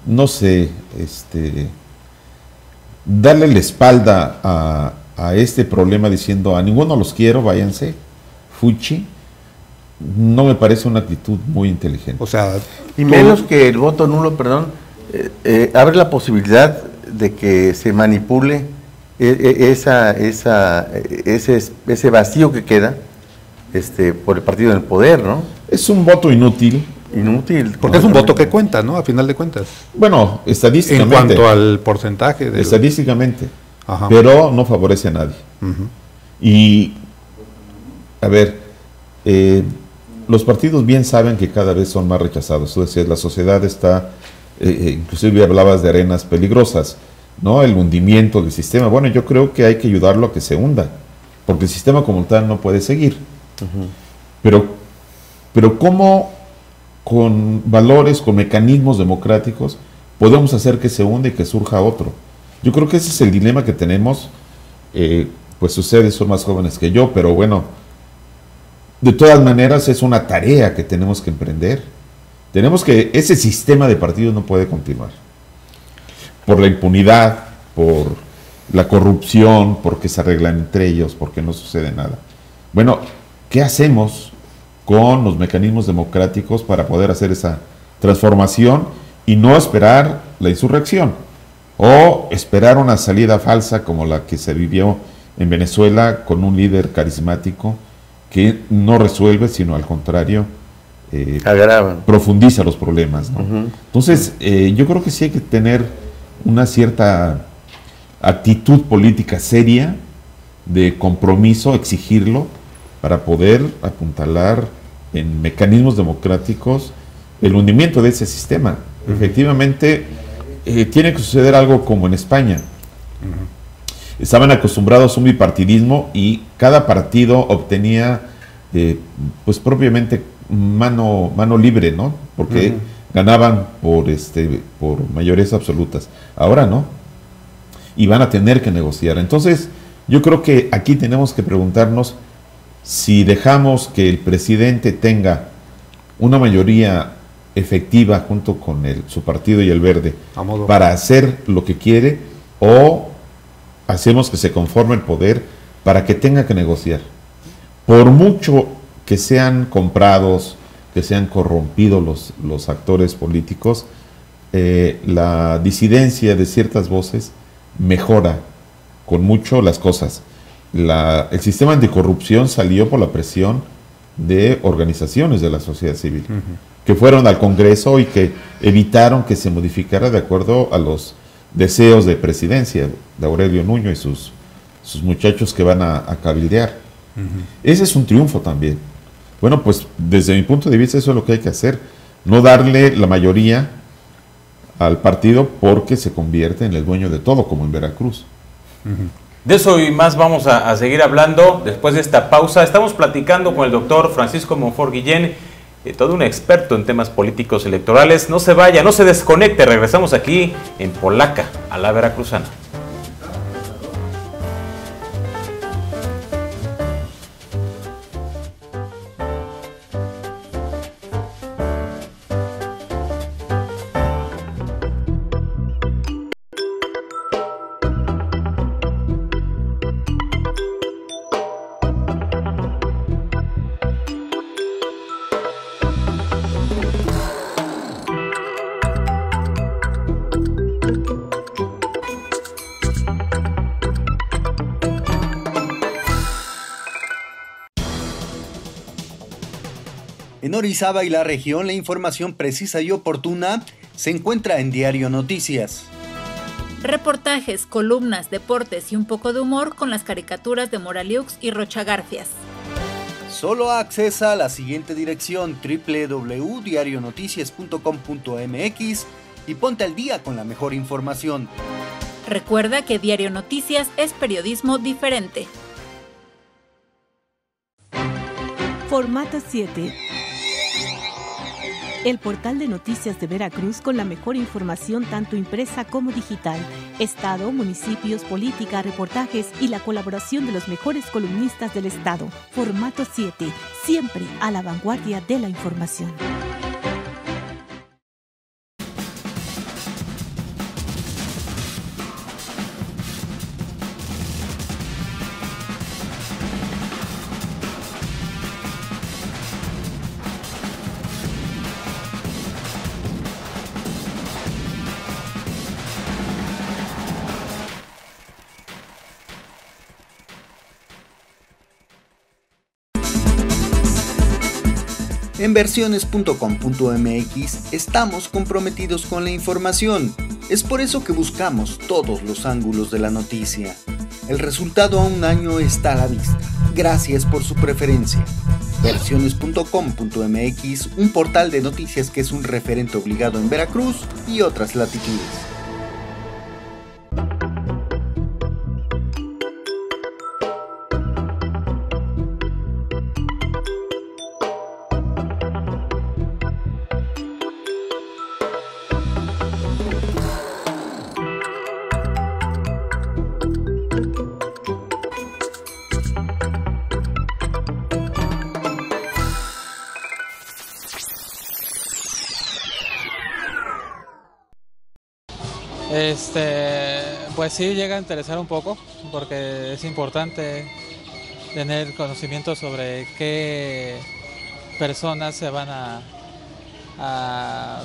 No sé, darle la espalda a este problema diciendo a ninguno los quiero, váyanse, fuchi, no me parece una actitud muy inteligente. O sea, y menos que el voto nulo, perdón, abre la posibilidad de que se manipule ese vacío que queda por el partido en el poder, ¿no? Es un voto inútil. Inútil. Porque es un voto que cuenta, ¿no? A final de cuentas. Bueno, estadísticamente. En cuanto al porcentaje. Estadísticamente. Ajá. Pero no favorece a nadie. Y, a ver, los partidos bien saben que cada vez son más rechazados. Tú decías, la sociedad está, inclusive hablabas de arenas peligrosas, ¿no? El hundimiento del sistema. Bueno, yo creo que hay que ayudarlo a que se hunda, porque el sistema como tal no puede seguir. Pero Pero ¿cómo con valores, con mecanismos democráticos, podemos hacer que se hunda y que surja otro? Yo creo que ese es el dilema que tenemos. Pues ustedes son más jóvenes que yo, pero bueno, de todas maneras es una tarea que tenemos que emprender. Ese sistema de partidos no puede continuar. Por la impunidad, por la corrupción, porque se arreglan entre ellos, porque no sucede nada. Bueno, ¿qué hacemos con los mecanismos democráticos para poder hacer esa transformación y no esperar la insurrección o esperar una salida falsa como la que se vivió en Venezuela con un líder carismático que no resuelve, sino al contrario, agrava, profundiza los problemas, ¿no? Entonces, yo creo que sí hay que tener una cierta actitud política seria, de compromiso, exigirlo, para poder apuntalar en mecanismos democráticos el hundimiento de ese sistema. Efectivamente, tiene que suceder algo como en España. Estaban acostumbrados a un bipartidismo y cada partido obtenía, pues propiamente, mano libre, ¿no? Porque ganaban por mayorías absolutas. Ahora no. Y van a tener que negociar. Entonces, yo creo que aquí tenemos que preguntarnos si dejamos que el presidente tenga una mayoría efectiva junto con su partido y el Verde para hacer lo que quiere, o hacemos que se conforme el poder para que tenga que negociar. Por mucho que sean comprados, que sean corrompidos los actores políticos, la disidencia de ciertas voces mejora con mucho las cosas. El sistema anticorrupción salió por la presión de organizaciones de la sociedad civil, que fueron al Congreso y que evitaron que se modificara de acuerdo a los deseos de presidencia de Aurelio Nuño y sus muchachos que van a cabildear. Ese es un triunfo también. Bueno, pues desde mi punto de vista eso es lo que hay que hacer, no darle la mayoría al partido porque se convierte en el dueño de todo, como en Veracruz. De eso y más vamos a seguir hablando después de esta pausa. Estamos platicando con el doctor Francisco Monfort Guillén, todo un experto en temas políticos electorales. No se vaya, no se desconecte, regresamos aquí en Polaca, a la Veracruzana. En Orizaba y la región, la información precisa y oportuna se encuentra en Diario Noticias. Reportajes, columnas, deportes y un poco de humor con las caricaturas de Moraliux y Rocha Garfias. Solo accesa a la siguiente dirección: www.diarionoticias.com.mx y ponte al día con la mejor información. Recuerda que Diario Noticias es periodismo diferente. Formato 7. El portal de noticias de Veracruz con la mejor información tanto impresa como digital. Estado, municipios, política, reportajes y la colaboración de los mejores columnistas del estado. Formato 7. Siempre a la vanguardia de la información. En versiones.com.mx estamos comprometidos con la información. Es por eso que buscamos todos los ángulos de la noticia. El resultado a un año está a la vista. Gracias por su preferencia. Versiones.com.mx, un portal de noticias que es un referente obligado en Veracruz y otras latitudes. Pues sí llega a interesar un poco, porque es importante tener conocimiento sobre qué personas se van a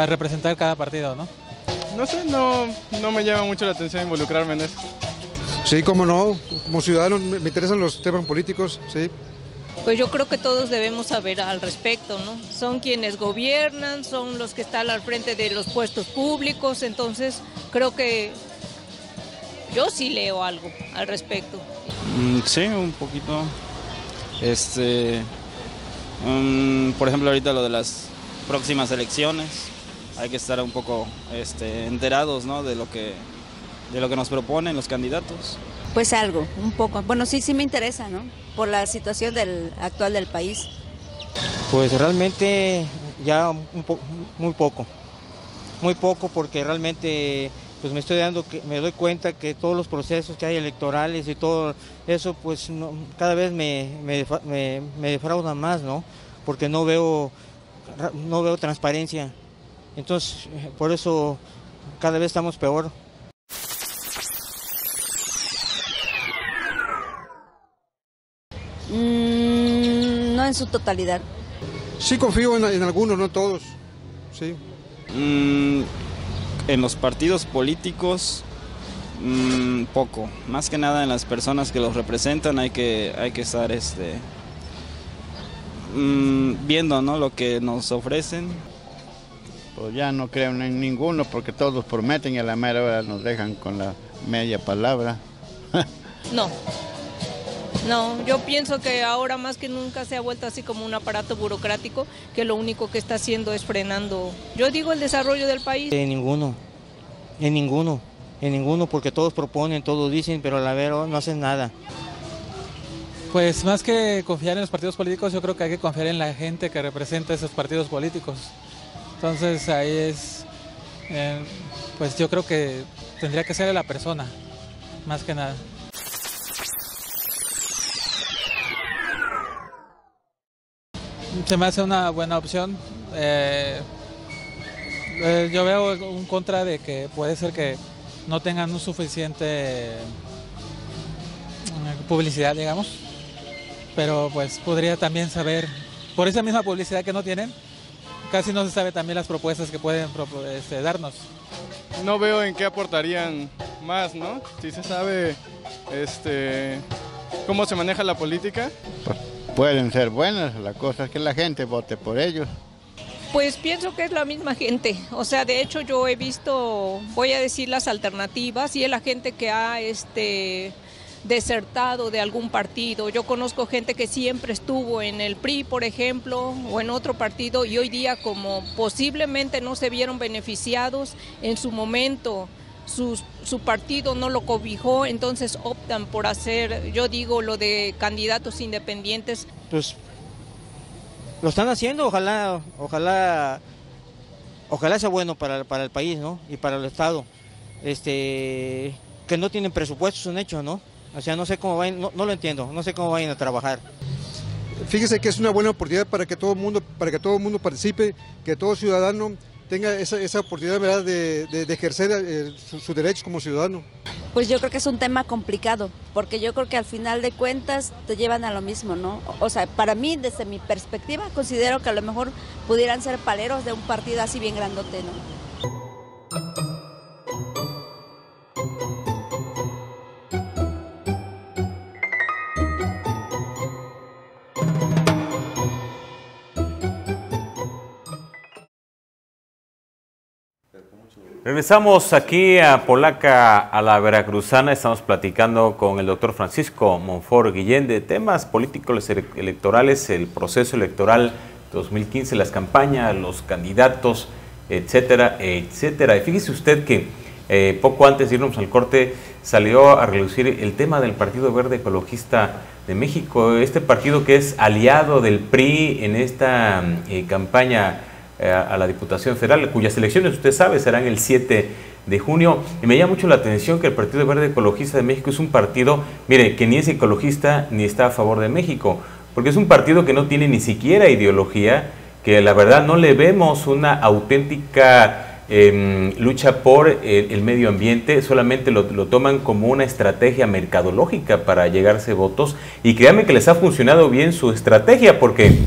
representar cada partido, ¿no? No sé, no me llama mucho la atención involucrarme en eso. Sí, cómo no, como ciudadano me interesan los temas políticos, sí. Pues yo creo que todos debemos saber al respecto, ¿no? Son quienes gobiernan, son los que están al frente de los puestos públicos, entonces creo que yo sí leo algo al respecto. Sí, un poquito. Por ejemplo, ahorita lo de las próximas elecciones, hay que estar un poco enterados, ¿no? de lo que nos proponen los candidatos. Pues algo, un poco. Bueno, sí me interesa, ¿no? Por la situación actual del país. Pues realmente ya muy poco porque realmente pues me doy cuenta que todos los procesos que hay electorales y todo eso pues cada vez me defraudan más, ¿no? Porque no veo transparencia. Entonces, por eso cada vez estamos peor. No en su totalidad. Sí confío en algunos, no todos. Sí. En los partidos políticos, poco. Más que nada en las personas que los representan hay que estar viendo, ¿no? Lo que nos ofrecen. Pues ya no creo en ninguno porque todos prometen y a la mera hora nos dejan con la media palabra. No, yo pienso que ahora más que nunca se ha vuelto así como un aparato burocrático que lo único que está haciendo es frenando, yo digo, el desarrollo del país. En ninguno, porque todos proponen, todos dicen, pero a la verdad no hacen nada. Pues más que confiar en los partidos políticos, yo creo que hay que confiar en la gente que representa esos partidos políticos. Entonces ahí es, pues yo creo que tendría que ser la persona, más que nada. Se me hace una buena opción. Yo veo un contra de que puede ser que no tengan un suficiente publicidad, digamos, pero pues podría también saber, por esa misma publicidad que no tienen, casi no se sabe también las propuestas que pueden darnos. No veo en qué aportarían más, ¿no? Si se sabe cómo se maneja la política. Pueden ser buenas, la cosa es que la gente vote por ellos. Pues pienso que es la misma gente, o sea, de hecho yo he visto, voy a decir las alternativas, y es la gente que ha desertado de algún partido. Yo conozco gente que siempre estuvo en el PRI, por ejemplo, o en otro partido, y hoy día como posiblemente no se vieron beneficiados en su momento, su partido no lo cobijó, entonces optan por hacer, yo digo, lo de candidatos independientes. Pues lo están haciendo, ojalá sea bueno para el país, ¿no? Y para el Estado. Que no tienen presupuesto es un hecho, ¿no? O sea, no sé cómo vayan, no lo entiendo, no sé cómo vayan a trabajar. Fíjese que es una buena oportunidad para que todo el mundo participe, que todo ciudadano tenga esa oportunidad, ¿verdad?, de ejercer sus derechos como ciudadano. Pues yo creo que es un tema complicado, porque yo creo que al final de cuentas te llevan a lo mismo, ¿no? O sea, para mí, desde mi perspectiva, considero que a lo mejor pudieran ser paleros de un partido así bien grandote, ¿no? Regresamos aquí a Polaca, a la Veracruzana. Estamos platicando con el doctor Francisco Monfort Guillén de temas políticos electorales, el proceso electoral 2015, las campañas, los candidatos, etcétera, etcétera. Y fíjese usted que poco antes de irnos al corte salió a relucir el tema del Partido Verde Ecologista de México, este partido que es aliado del PRI en esta campaña a la Diputación Federal, cuyas elecciones, usted sabe, serán el 7 de junio. Y me llama mucho la atención que el Partido Verde Ecologista de México es un partido, mire, que ni es ecologista ni está a favor de México, porque es un partido que no tiene ni siquiera ideología, que la verdad no le vemos una auténtica lucha por el medio ambiente, solamente lo toman como una estrategia mercadológica para llegarse votos, y créanme que les ha funcionado bien su estrategia, porque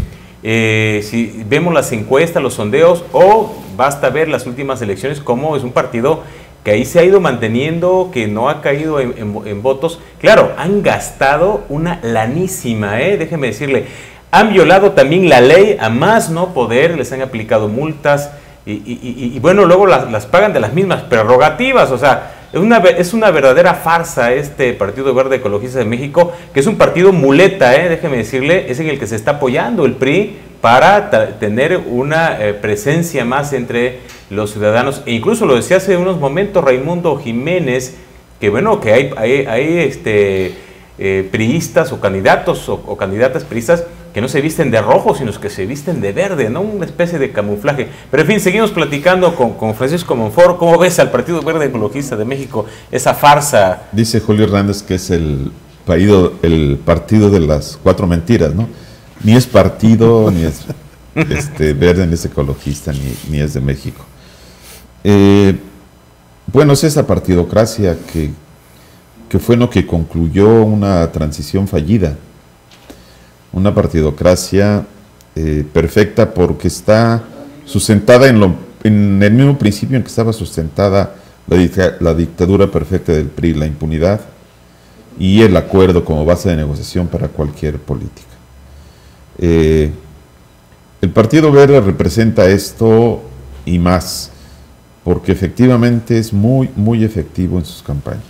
si vemos las encuestas, los sondeos, o basta ver las últimas elecciones, como es un partido que ahí se ha ido manteniendo, que no ha caído en votos. Claro, han gastado una lanísima, déjeme decirle, han violado también la ley a más no poder, les han aplicado multas, y bueno, luego las pagan de las mismas prerrogativas. O sea, es una verdadera farsa este Partido Verde Ecologista de México, que es un partido muleta, déjeme decirle, es en el que se está apoyando el PRI para tener una presencia más entre los ciudadanos. E incluso lo decía hace unos momentos Raimundo Jiménez, que bueno, que hay priistas o candidatos o candidatas priistas que no se visten de rojo, sino que se visten de verde, ¿no? Una especie de camuflaje. Pero en fin, seguimos platicando con Francisco Monfort. ¿Cómo ves al Partido Verde Ecologista de México, esa farsa? Dice Julio Hernández que es el partido de las 4 mentiras, ¿no? Ni es partido, ni es verde, ni es ecologista, ni es de México. Bueno, es esa partidocracia que fue lo que concluyó una transición fallida. Una partidocracia perfecta, porque está sustentada en el mismo principio en que estaba sustentada la dictadura perfecta del PRI, la impunidad y el acuerdo como base de negociación para cualquier política. El Partido Verde representa esto y más, porque efectivamente es muy, muy efectivo en sus campañas.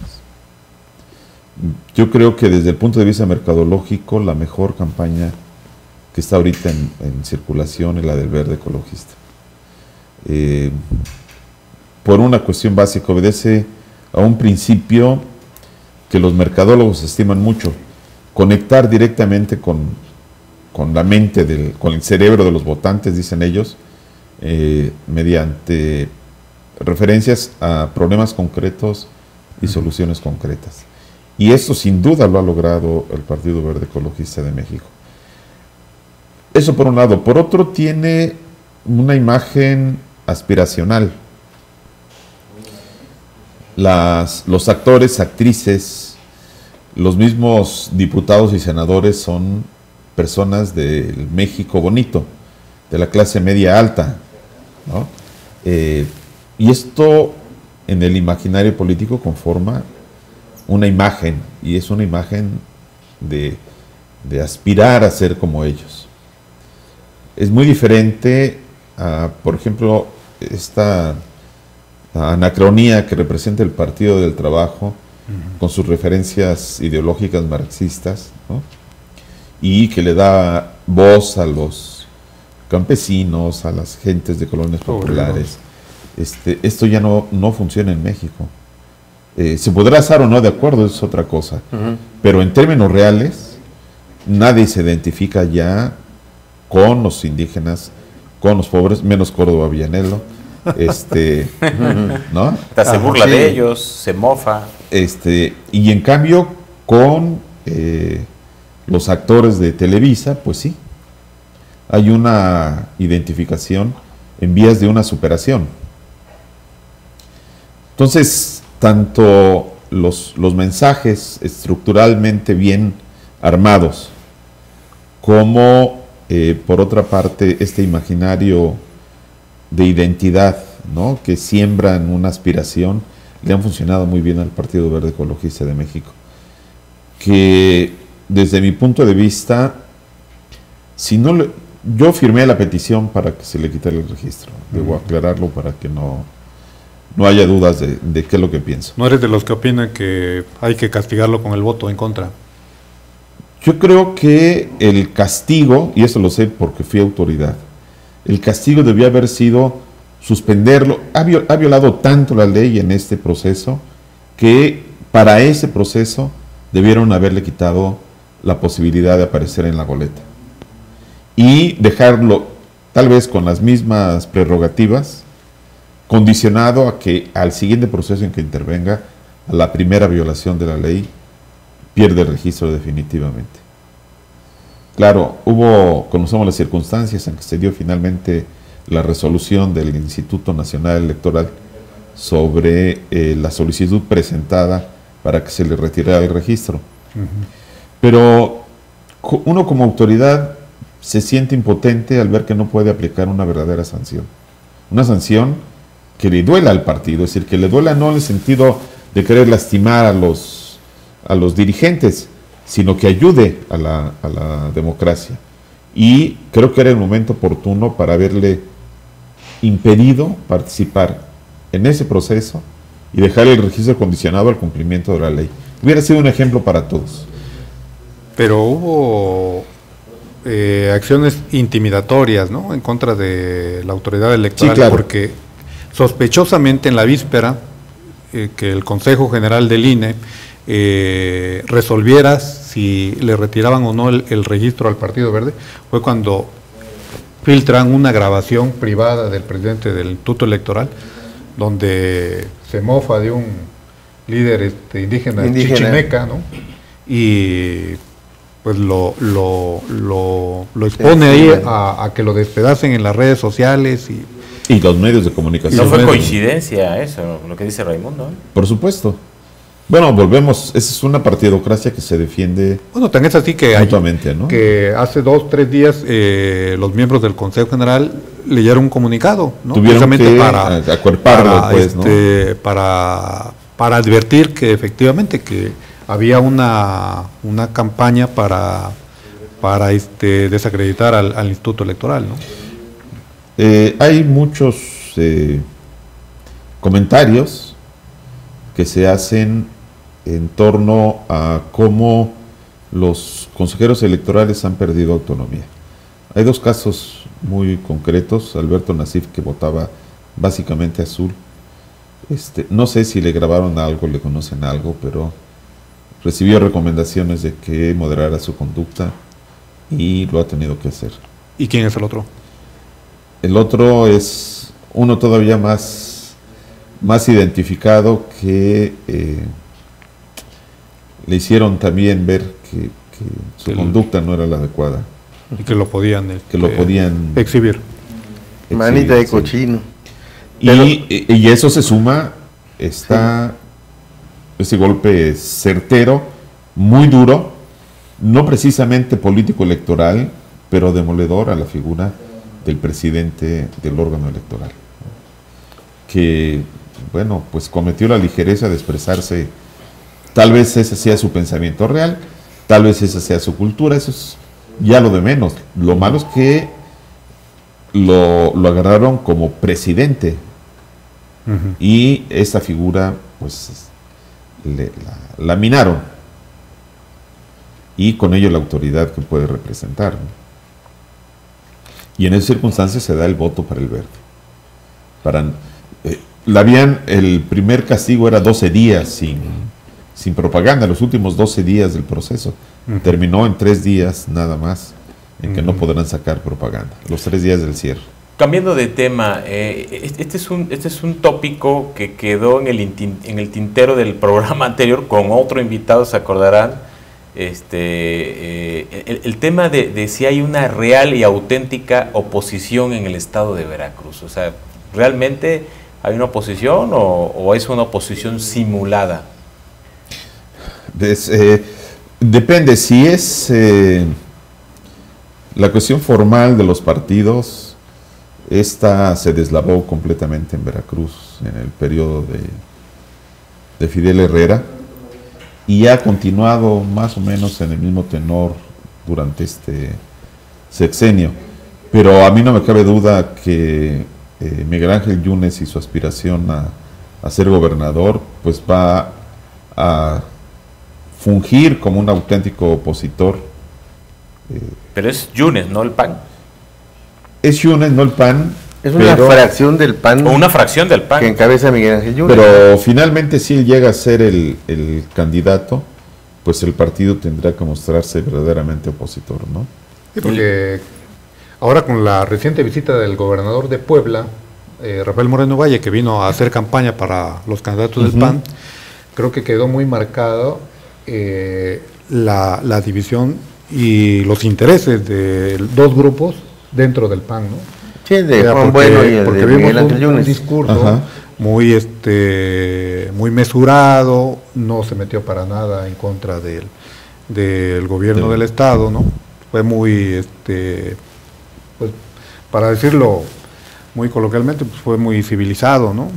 Yo creo que desde el punto de vista mercadológico, la mejor campaña que está ahorita en circulación es la del Verde Ecologista. Por una cuestión básica, obedece a un principio que los mercadólogos estiman mucho: conectar directamente con la mente, con el cerebro de los votantes, dicen ellos, mediante referencias a problemas concretos y soluciones concretas. Y eso sin duda lo ha logrado el Partido Verde Ecologista de México. Eso por un lado. Por otro, tiene una imagen aspiracional. Los actores, actrices, los mismos diputados y senadores son personas del México bonito, de la clase media alta, ¿no? Y esto en el imaginario político conforma una imagen, y es una imagen de aspirar a ser como ellos. Es muy diferente a, por ejemplo, esta anacronía que representa el Partido del Trabajo, con sus referencias ideológicas marxistas, ¿no? Y que le da voz a los campesinos, a las gentes de colonias populares. Esto ya no funciona en México. Se podrá estar o no de acuerdo, es otra cosa. Pero en términos reales, nadie se identifica ya con los indígenas, con los pobres, menos Córdoba Villanelo. ¿No? Hasta se burla de ellos, se mofa. Y en cambio, con los actores de Televisa, pues sí, hay una identificación en vías de una superación. Entonces, tanto los mensajes estructuralmente bien armados, como por otra parte este imaginario de identidad, ¿no?, que siembran una aspiración, le han funcionado muy bien al Partido Verde Ecologista de México, que desde mi punto de vista, yo firmé la petición para que se le quitara el registro. Debo aclararlo para que no haya dudas de qué es lo que pienso. ¿No eres de los que opinan que hay que castigarlo con el voto en contra? Yo creo que el castigo, y eso lo sé porque fui autoridad, el castigo debió haber sido suspenderlo. Ha violado tanto la ley en este proceso que para ese proceso debieron haberle quitado la posibilidad de aparecer en la boleta y dejarlo tal vez con las mismas prerrogativas, condicionado a que al siguiente proceso en que intervenga, a la primera violación de la ley, pierde el registro definitivamente. Claro, conocemos las circunstancias en que se dio finalmente la resolución del Instituto Nacional Electoral sobre la solicitud presentada para que se le retirara el registro. Pero uno como autoridad se siente impotente al ver que no puede aplicar una verdadera sanción. Una sanción que le duela al partido, es decir, que le duela no en el sentido de querer lastimar a los dirigentes, sino que ayude a la democracia. Y creo que era el momento oportuno para haberle impedido participar en ese proceso y dejar el registro condicionado al cumplimiento de la ley. Hubiera sido un ejemplo para todos. Pero hubo acciones intimidatorias, ¿no?, en contra de la autoridad electoral, sí, claro, porque sospechosamente en la víspera que el Consejo General del INE resolviera si le retiraban o no el registro al Partido Verde, fue cuando filtran una grabación privada del presidente del Instituto Electoral, donde se mofa de un líder indígena chichimeca, ¿no?, y pues lo expone ahí a que lo despedacen en las redes sociales y los medios de comunicación. No fue coincidencia eso, lo que dice Raimundo, ¿eh? Por supuesto. Bueno, volvemos, esa es una partidocracia que se defiende. Bueno, tan es así que mutuamente, ¿no?, que hace 2-3 días los miembros del Consejo General leyeron un comunicado, ¿no?, tuvieron que acuerparlo, pues, ¿no?, para advertir que efectivamente que había una campaña para desacreditar al Instituto Electoral, ¿no? Hay muchos comentarios que se hacen en torno a cómo los consejeros electorales han perdido autonomía. Hay dos casos muy concretos. Alberto Nasif, que votaba básicamente azul, no sé si le grabaron algo, le conocen algo, pero recibió recomendaciones de que moderara su conducta y lo ha tenido que hacer. ¿Y quién es el otro? El otro es uno todavía más identificado, que le hicieron también ver que su conducta no era la adecuada. Y que lo podían exhibir. Manita de cochino. Y eso se suma, ese golpe certero, muy duro, no precisamente político electoral, pero demoledor a la figura del presidente del órgano electoral, que, bueno, pues cometió la ligereza de expresarse. Tal vez ese sea su pensamiento real, tal vez esa sea su cultura, eso es ya lo de menos. Lo malo es que lo agarraron como presidente, y esa figura, pues, la minaron, y con ello la autoridad que puede representar, ¿no? Y en esas circunstancias se da el voto para el Verde. El primer castigo era 12 días sin propaganda, los últimos 12 días del proceso. Terminó en 3 días nada más, en que no podrán sacar propaganda, los 3 días del cierre. Cambiando de tema, este es un tópico que quedó en el tintero del programa anterior con otro invitado, se acordarán. El tema de si hay una real y auténtica oposición en el estado de Veracruz. O sea, ¿realmente hay una oposición o es una oposición simulada? Depende. Si es la cuestión formal de los partidos, esta se deslavó completamente en Veracruz en el periodo de Fidel Herrera, y ha continuado más o menos en el mismo tenor durante este sexenio. Pero a mí no me cabe duda que Miguel Ángel Yunes y su aspiración a ser gobernador, pues va a fungir como un auténtico opositor. Pero es Yunes, no el PAN. Es Yunes, no el PAN. Es una fracción del PAN. O una fracción del PAN. Que encabeza Miguel Ángel Yunes. Pero finalmente, si él llega a ser el candidato, pues el partido tendrá que mostrarse verdaderamente opositor, ¿no? Sí, porque ahora con la reciente visita del gobernador de Puebla, Rafael Moreno Valle, que vino a hacer campaña para los candidatos del PAN, creo que quedó muy marcado la división y los intereses de dos grupos dentro del PAN, ¿no? Sí, de Juan Bueno y porque de vimos Miguel Ángel Yunes. un discurso muy muy mesurado, no se metió para nada en contra del gobierno del estado, ¿no? Fue muy pues, para decirlo muy coloquialmente, pues fue muy civilizado, ¿no?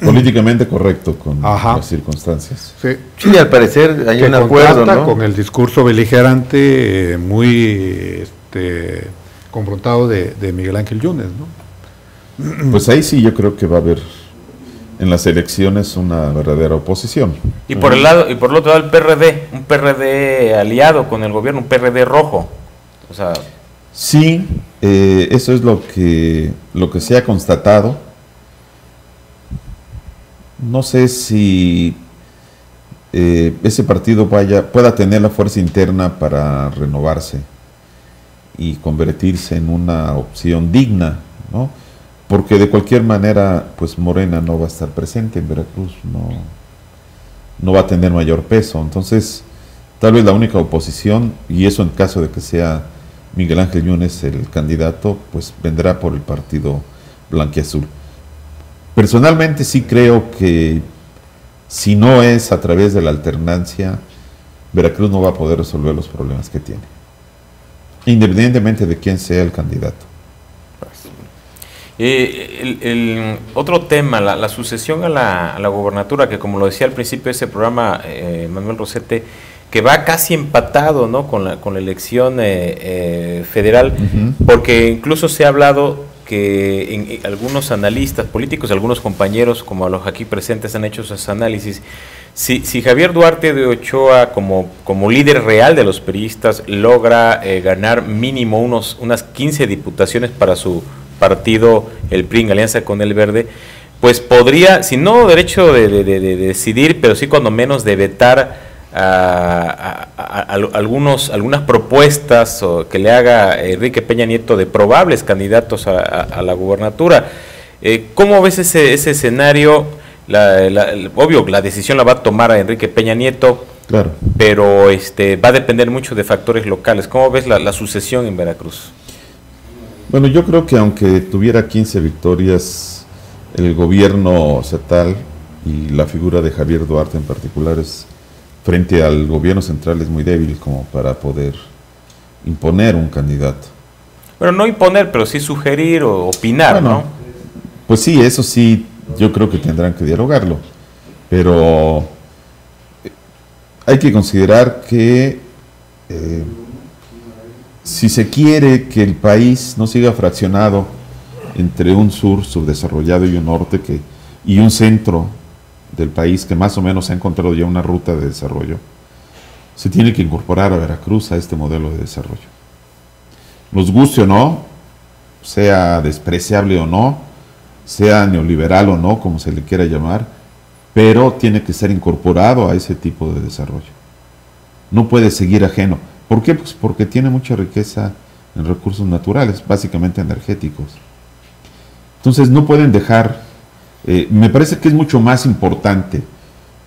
Políticamente correcto con las circunstancias. Sí, al parecer hay un acuerdo, ¿no? Con el discurso beligerante muy confrontado de Miguel Ángel Yunes, ¿no? Pues ahí sí yo creo que va a haber en las elecciones una verdadera oposición. Y por el otro lado el PRD, un PRD aliado con el gobierno, un PRD rojo. O sea, sí, eso es lo que se ha constatado. No sé si ese partido pueda tener la fuerza interna para renovarse y convertirse en una opción digna, ¿no? Porque de cualquier manera, pues Morena no va a estar presente en Veracruz, no va a tener mayor peso. Entonces, tal vez la única oposición, y eso en caso de que sea Miguel Ángel Yunes el candidato, pues vendrá por el partido blanquiazul. Personalmente sí creo que si no es a través de la alternancia, Veracruz no va a poder resolver los problemas que tiene, independientemente de quién sea el candidato. El otro tema, la sucesión a la gobernatura, que como lo decía al principio de ese programa, Manuel Rosete, que va casi empatado, ¿no?, con la elección federal, porque incluso se ha hablado que algunos analistas políticos, algunos compañeros como los aquí presentes han hecho esos análisis. Si Javier Duarte de Ochoa como líder real de los priistas logra ganar mínimo unas 15 diputaciones para su partido, el PRI, en alianza con el Verde, pues podría, si no derecho de decidir, pero sí cuando menos de vetar algunas propuestas que le haga Enrique Peña Nieto de probables candidatos a la gubernatura. ¿Cómo ves ese escenario? Obvio, la decisión la va a tomar a Enrique Peña Nieto, claro, pero va a depender mucho de factores locales. ¿Cómo ves la sucesión en Veracruz? Bueno, yo creo que aunque tuviera 15 victorias, el gobierno estatal y la figura de Javier Duarte en particular frente al gobierno central es muy débil como para poder imponer un candidato. Bueno, no imponer, pero sí sugerir o opinar, bueno, ¿no? Pues sí, eso sí, yo creo que tendrán que dialogarlo, pero hay que considerar que si se quiere que el país no siga fraccionado entre un sur subdesarrollado y un norte y un centro del país que más o menos ha encontrado ya una ruta de desarrollo, se tiene que incorporar a Veracruz a este modelo de desarrollo. Nos guste o no, sea despreciable o no, sea neoliberal o no, como se le quiera llamar, pero tiene que ser incorporado a ese tipo de desarrollo. No puede seguir ajeno. ¿Por qué? Pues porque tiene mucha riqueza en recursos naturales, básicamente energéticos. Entonces no pueden dejar, me parece que es mucho más importante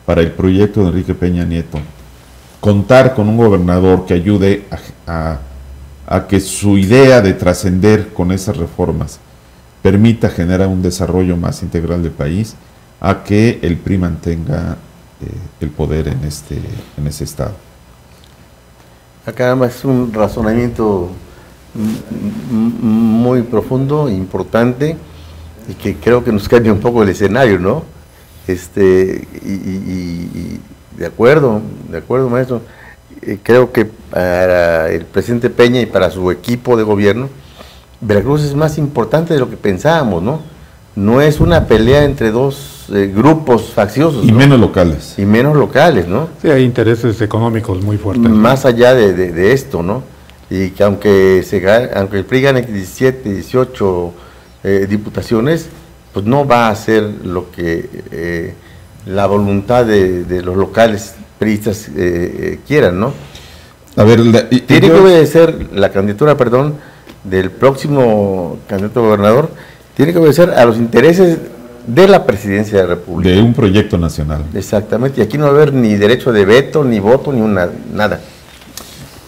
para el proyecto de Enrique Peña Nieto contar con un gobernador que ayude a que su idea de trascender con esas reformas permita generar un desarrollo más integral del país, a que el PRI mantenga el poder en ese estado. Acá es un razonamiento muy profundo, importante, y que creo que nos cambia un poco el escenario, ¿no? Y de acuerdo, maestro. Creo que para el presidente Peña y para su equipo de gobierno, Veracruz es más importante de lo que pensábamos, ¿no? No es una pelea entre dos grupos facciosos, y ¿no? menos locales. Y menos locales, ¿no? Sí, hay intereses económicos muy fuertes. Más allá de esto, ¿no? Y que aunque el PRI gane 17, 18 diputaciones, pues no va a ser lo que la voluntad de los locales priistas quieran, ¿no? A ver, tiene que obedecer la candidatura, del próximo candidato a gobernador, tiene que obedecer a los intereses de la presidencia de la República. De un proyecto nacional. Exactamente, y aquí no va a haber ni derecho de veto, ni voto, ni nada.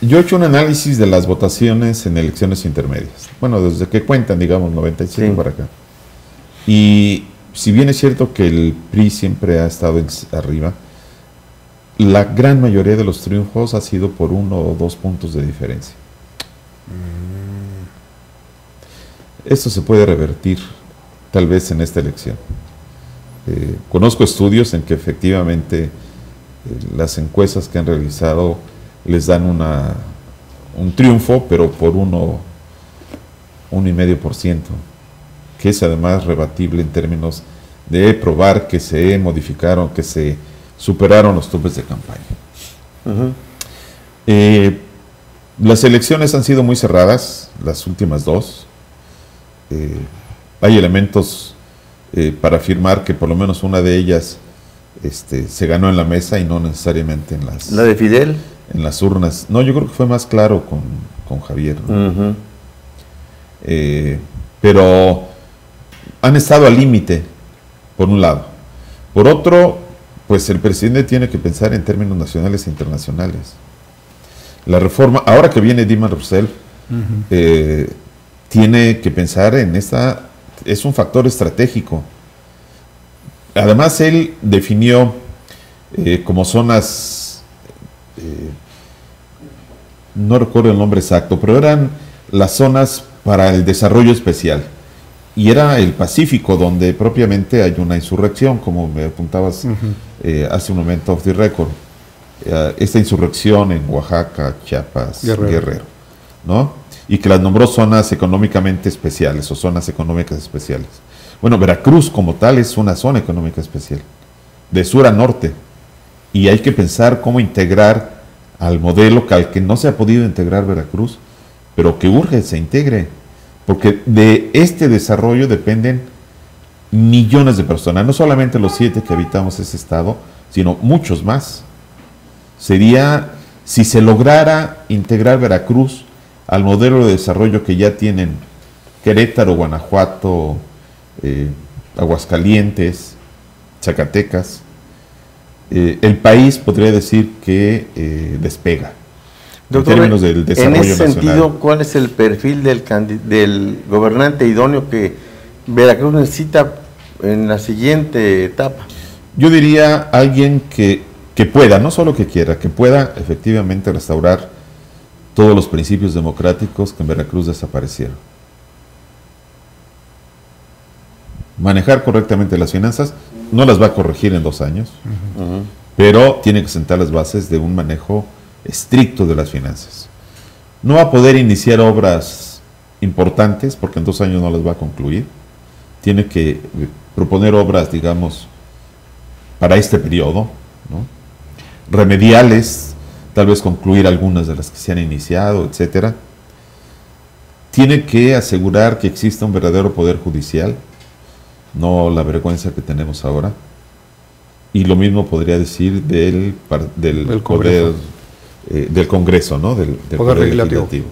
Yo he hecho un análisis de las votaciones en elecciones intermedias. Bueno, desde que cuentan, digamos, 97 para acá. Y si bien es cierto que el PRI siempre ha estado arriba, la gran mayoría de los triunfos ha sido por 1 o 2 puntos de diferencia. Esto se puede revertir, tal vez en esta elección. Conozco estudios en que efectivamente las encuestas que han realizado les dan un triunfo, pero por 1,5%, que es además rebatible en términos de probar que se modificaron, que se superaron los topes de campaña. Las elecciones han sido muy cerradas, las últimas 2. Hay elementos para afirmar que por lo menos una de ellas se ganó en la mesa y no necesariamente en las... ¿La de Fidel? En las urnas. No, yo creo que fue más claro con Javier, ¿no? Pero han estado al límite, por un lado. Por otro, pues el presidente tiene que pensar en términos nacionales e internacionales. La reforma, ahora que viene Dilma Rousseff, tiene que pensar en esta, es un factor estratégico. Además, él definió como zonas, no recuerdo el nombre exacto, pero eran las zonas para el desarrollo especial. Y era el Pacífico, donde propiamente hay una insurrección, como me apuntabas hace un momento off the record. Esta insurrección en Oaxaca, Chiapas, Guerrero, ¿no? Y que las nombró zonas económicamente especiales o zonas económicas especiales. Bueno, Veracruz como tal es una zona económica especial, de sur a norte. Y hay que pensar cómo integrar al modelo al que no se ha podido integrar Veracruz, pero que urge se integre, porque de este desarrollo dependen millones de personas, no solamente los 7 que habitamos ese estado, sino muchos más. Sería, si se lograra integrar Veracruz al modelo de desarrollo que ya tienen Querétaro, Guanajuato, Aguascalientes, Zacatecas, el país podría decir que despega. Doctor, en términos del desarrollo en ese nacional. sentido, ¿cuál es el perfil del gobernante idóneo que Veracruz necesita en la siguiente etapa? Yo diría alguien que pueda, no solo que quiera, que pueda efectivamente restaurar todos los principios democráticos que en Veracruz desaparecieron. Manejar correctamente las finanzas, no las va a corregir en 2 años, pero tiene que sentar las bases de un manejo estricto de las finanzas. No va a poder iniciar obras importantes porque en 2 años no las va a concluir. Tiene que proponer obras, digamos, para este periodo, ¿no? Remediales, tal vez concluir algunas de las que se han iniciado, etcétera. Tiene que asegurar que exista un verdadero poder judicial, no la vergüenza que tenemos ahora. Y lo mismo podría decir del poder, del Congreso, ¿no? Del poder legislativo.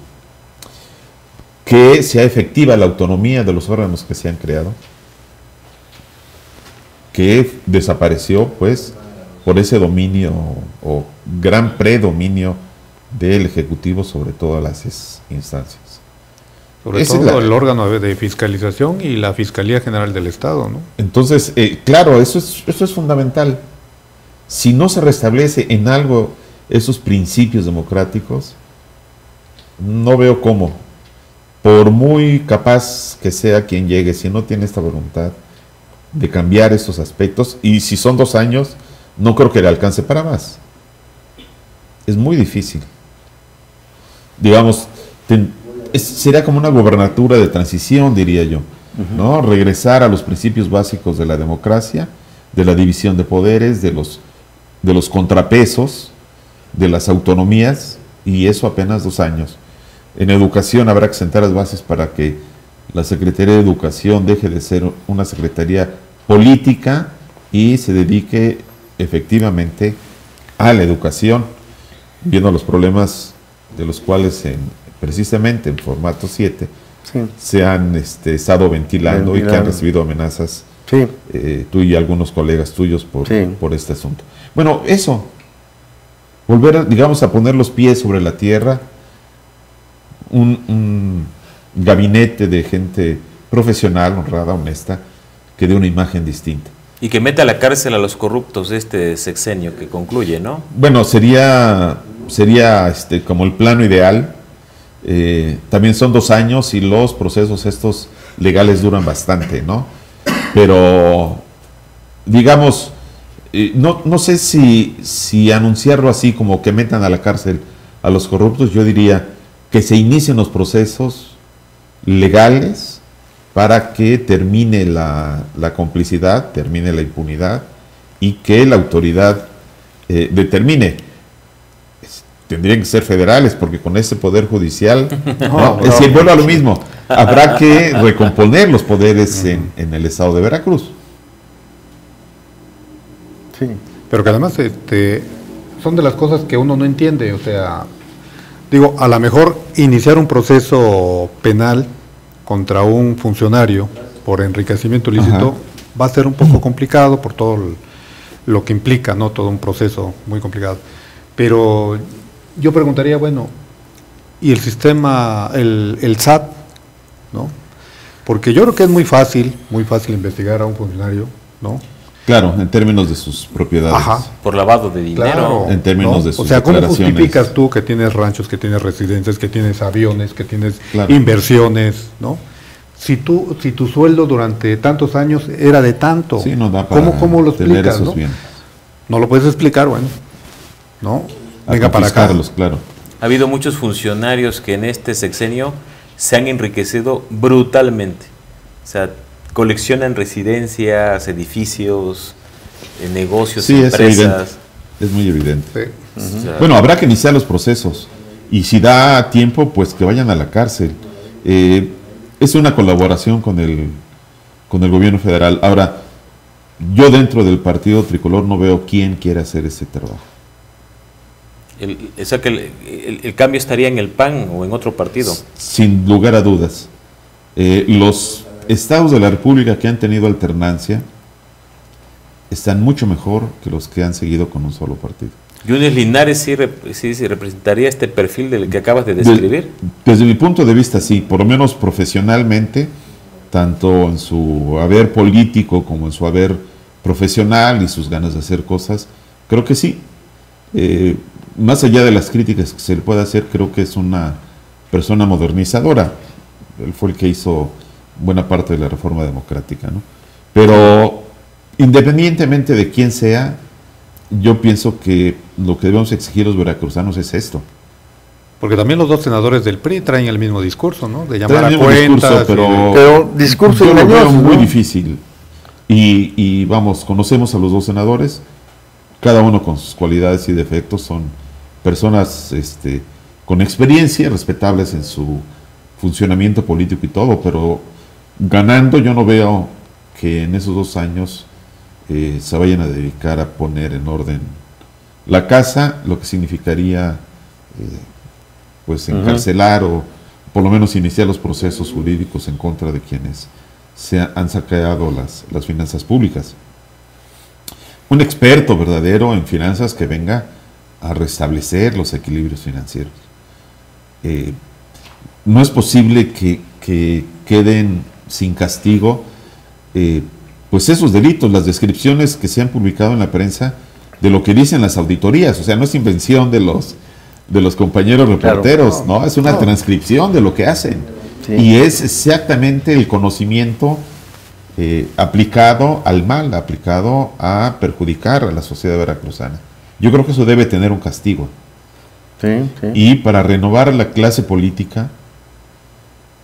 Que sea efectiva la autonomía de los órganos que se han creado, que desapareció, pues, por ese dominio o gran predominio del Ejecutivo sobre todas las instancias. Sobre todo el órgano de fiscalización y la Fiscalía General del Estado, ¿no? Entonces, claro, eso es fundamental. Si no se restablece en algo esos principios democráticos, no veo cómo, por muy capaz que sea quien llegue, si no tiene esta voluntad de cambiar estos aspectos, y si son 2 años, no creo que le alcance para más. Es muy difícil. Digamos, sería como una gobernatura de transición, diría yo, ¿no? Regresar a los principios básicos de la democracia, de la división de poderes, de los contrapesos, de las autonomías, y eso apenas 2 años. En educación habrá que sentar las bases para que la Secretaría de Educación deje de ser una secretaría política y se dedique efectivamente a la educación, viendo los problemas de los cuales precisamente en formato 7 se han estado ventilando y que han recibido amenazas, tú y algunos colegas tuyos por este asunto. Bueno, eso, volver, digamos, a poner los pies sobre la tierra, un gabinete de gente profesional, honrada, honesta, que dé una imagen distinta. Y que meta a la cárcel a los corruptos de este sexenio que concluye, ¿no? Bueno, sería como el plano ideal. También son 2 años y los procesos estos legales duran bastante, ¿no? Pero, digamos, no sé si anunciarlo así como que metan a la cárcel a los corruptos. Yo diría que se inicien los procesos legales para que termine la complicidad, termine la impunidad y que la autoridad determine. Tendrían que ser federales, porque con ese poder judicial, es decir, vuelve a lo mismo, habrá que recomponer los poderes en el estado de Veracruz. Sí, pero que además son de las cosas que uno no entiende, o sea, digo, a lo mejor iniciar un proceso penal contra un funcionario por enriquecimiento ilícito va a ser un poco complicado por todo lo que implica, ¿no? Todo un proceso muy complicado. Pero yo preguntaría, bueno, ¿y el sistema, el SAT, ¿no? Porque yo creo que es muy fácil investigar a un funcionario, ¿no? Claro, en términos de sus propiedades. Ajá. Por lavado de dinero. Claro, en términos, ¿no?, de sus ¿cómo justificas tú que tienes ranchos, que tienes residencias, que tienes aviones, que tienes inversiones, ¿no? Si tu sueldo durante tantos años era de tanto, sí, no da para ¿cómo lo explicas, ¿no? No lo puedes explicar, bueno, ¿no? Venga para acá. Claro. Ha habido muchos funcionarios que en este sexenio se han enriquecido brutalmente. O sea, coleccionan residencias, edificios, negocios, empresas. Es muy evidente. Sí. Bueno, habrá que iniciar los procesos. Y si da tiempo, pues que vayan a la cárcel. Es una colaboración con el gobierno federal. Ahora, yo dentro del partido tricolor no veo quién quiere hacer ese trabajo. O sea que el cambio estaría en el PAN o en otro partido. Sin lugar a dudas. Los estados de la República que han tenido alternancia están mucho mejor que los que han seguido con un solo partido. ¿Yunes Linares sí representaría este perfil del que acabas de describir? Desde mi punto de vista, sí, por lo menos profesionalmente, tanto en su haber político como en su haber profesional y sus ganas de hacer cosas, creo que sí. Más allá de las críticas que se le puede hacer, creo que es una persona modernizadora. Él fue el que hizo buena parte de la reforma democrática, ¿no? Pero independientemente de quién sea, yo pienso que lo que debemos exigir los veracruzanos es esto. Porque también los 2 senadores del PRI traen el mismo discurso, ¿no? De llamar a cuentas. Pero discurso yo lo veo muy difícil. Y vamos, conocemos a los 2 senadores, cada uno con sus cualidades y defectos, son personas con experiencia, respetables en su funcionamiento político y todo, pero ganando yo no veo que en esos 2 años se vayan a dedicar a poner en orden la casa, lo que significaría pues encarcelar o por lo menos iniciar los procesos jurídicos en contra de quienes han saqueado las finanzas públicas. Un experto verdadero en finanzas que venga a restablecer los equilibrios financieros. No es posible que queden sin castigo pues esos delitos, las descripciones que se han publicado en la prensa de lo que dicen las auditorías. O sea, no es invención de los compañeros reporteros, claro, no, es una transcripción de lo que hacen. Sí. Y es exactamente el conocimiento aplicado al mal, aplicado a perjudicar a la sociedad veracruzana. Yo creo que eso debe tener un castigo. Sí, sí. Y para renovar la clase política,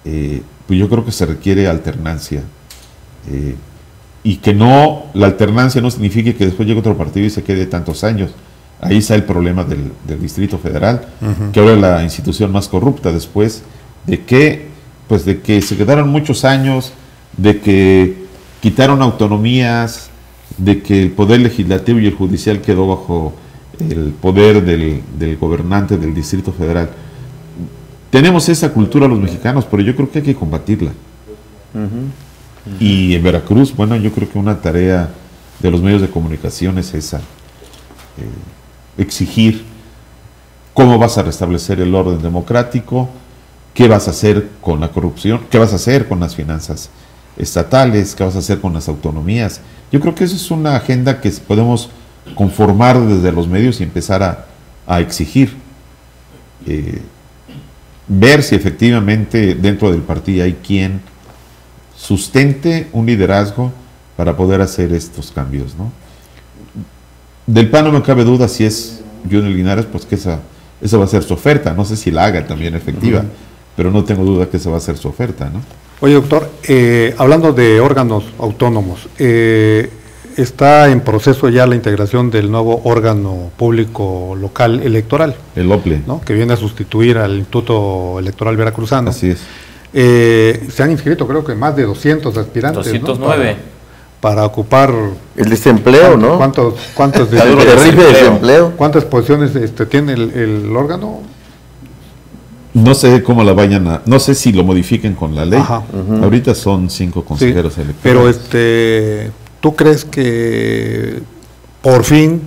pues yo creo que se requiere alternancia. Y que no, la alternancia no signifique que después llegue otro partido y se quede tantos años. Ahí está el problema del Distrito Federal, que ahora es la institución más corrupta después de que se quedaron muchos años, de que quitaron autonomías, de que el poder legislativo y el judicial quedó bajo el poder del gobernante del Distrito Federal. Tenemos esa cultura los mexicanos, pero yo creo que hay que combatirla. Y en Veracruz, bueno, yo creo que una tarea de los medios de comunicación es esa, exigir cómo vas a restablecer el orden democrático, qué vas a hacer con la corrupción, qué vas a hacer con las finanzas estatales, qué vas a hacer con las autonomías. Yo creo que esa es una agenda que podemos conformar desde los medios y empezar a exigir. Ver si efectivamente dentro del partido hay quien sustente un liderazgo para poder hacer estos cambios, ¿no? Del PAN no me cabe duda si es Junior Linares, pues que esa va a ser su oferta. No sé si la haga también efectiva, pero no tengo duda que esa va a ser su oferta, ¿no? Oye, doctor, hablando de órganos autónomos, está en proceso ya la integración del nuevo órgano público local electoral. El OPLE. ¿No? Que viene a sustituir al Instituto Electoral Veracruzano. Así es. Se han inscrito creo que más de 200 aspirantes. 209. ¿No? Para ocupar... El desempleo, ¿no? ¿Cuántos terrible desempleo. ¿Cuántas posiciones tiene el órgano? No sé cómo la vayan no sé si lo modifiquen con la ley. Ahorita son 5 consejeros electorales. Pero ¿tú crees que por fin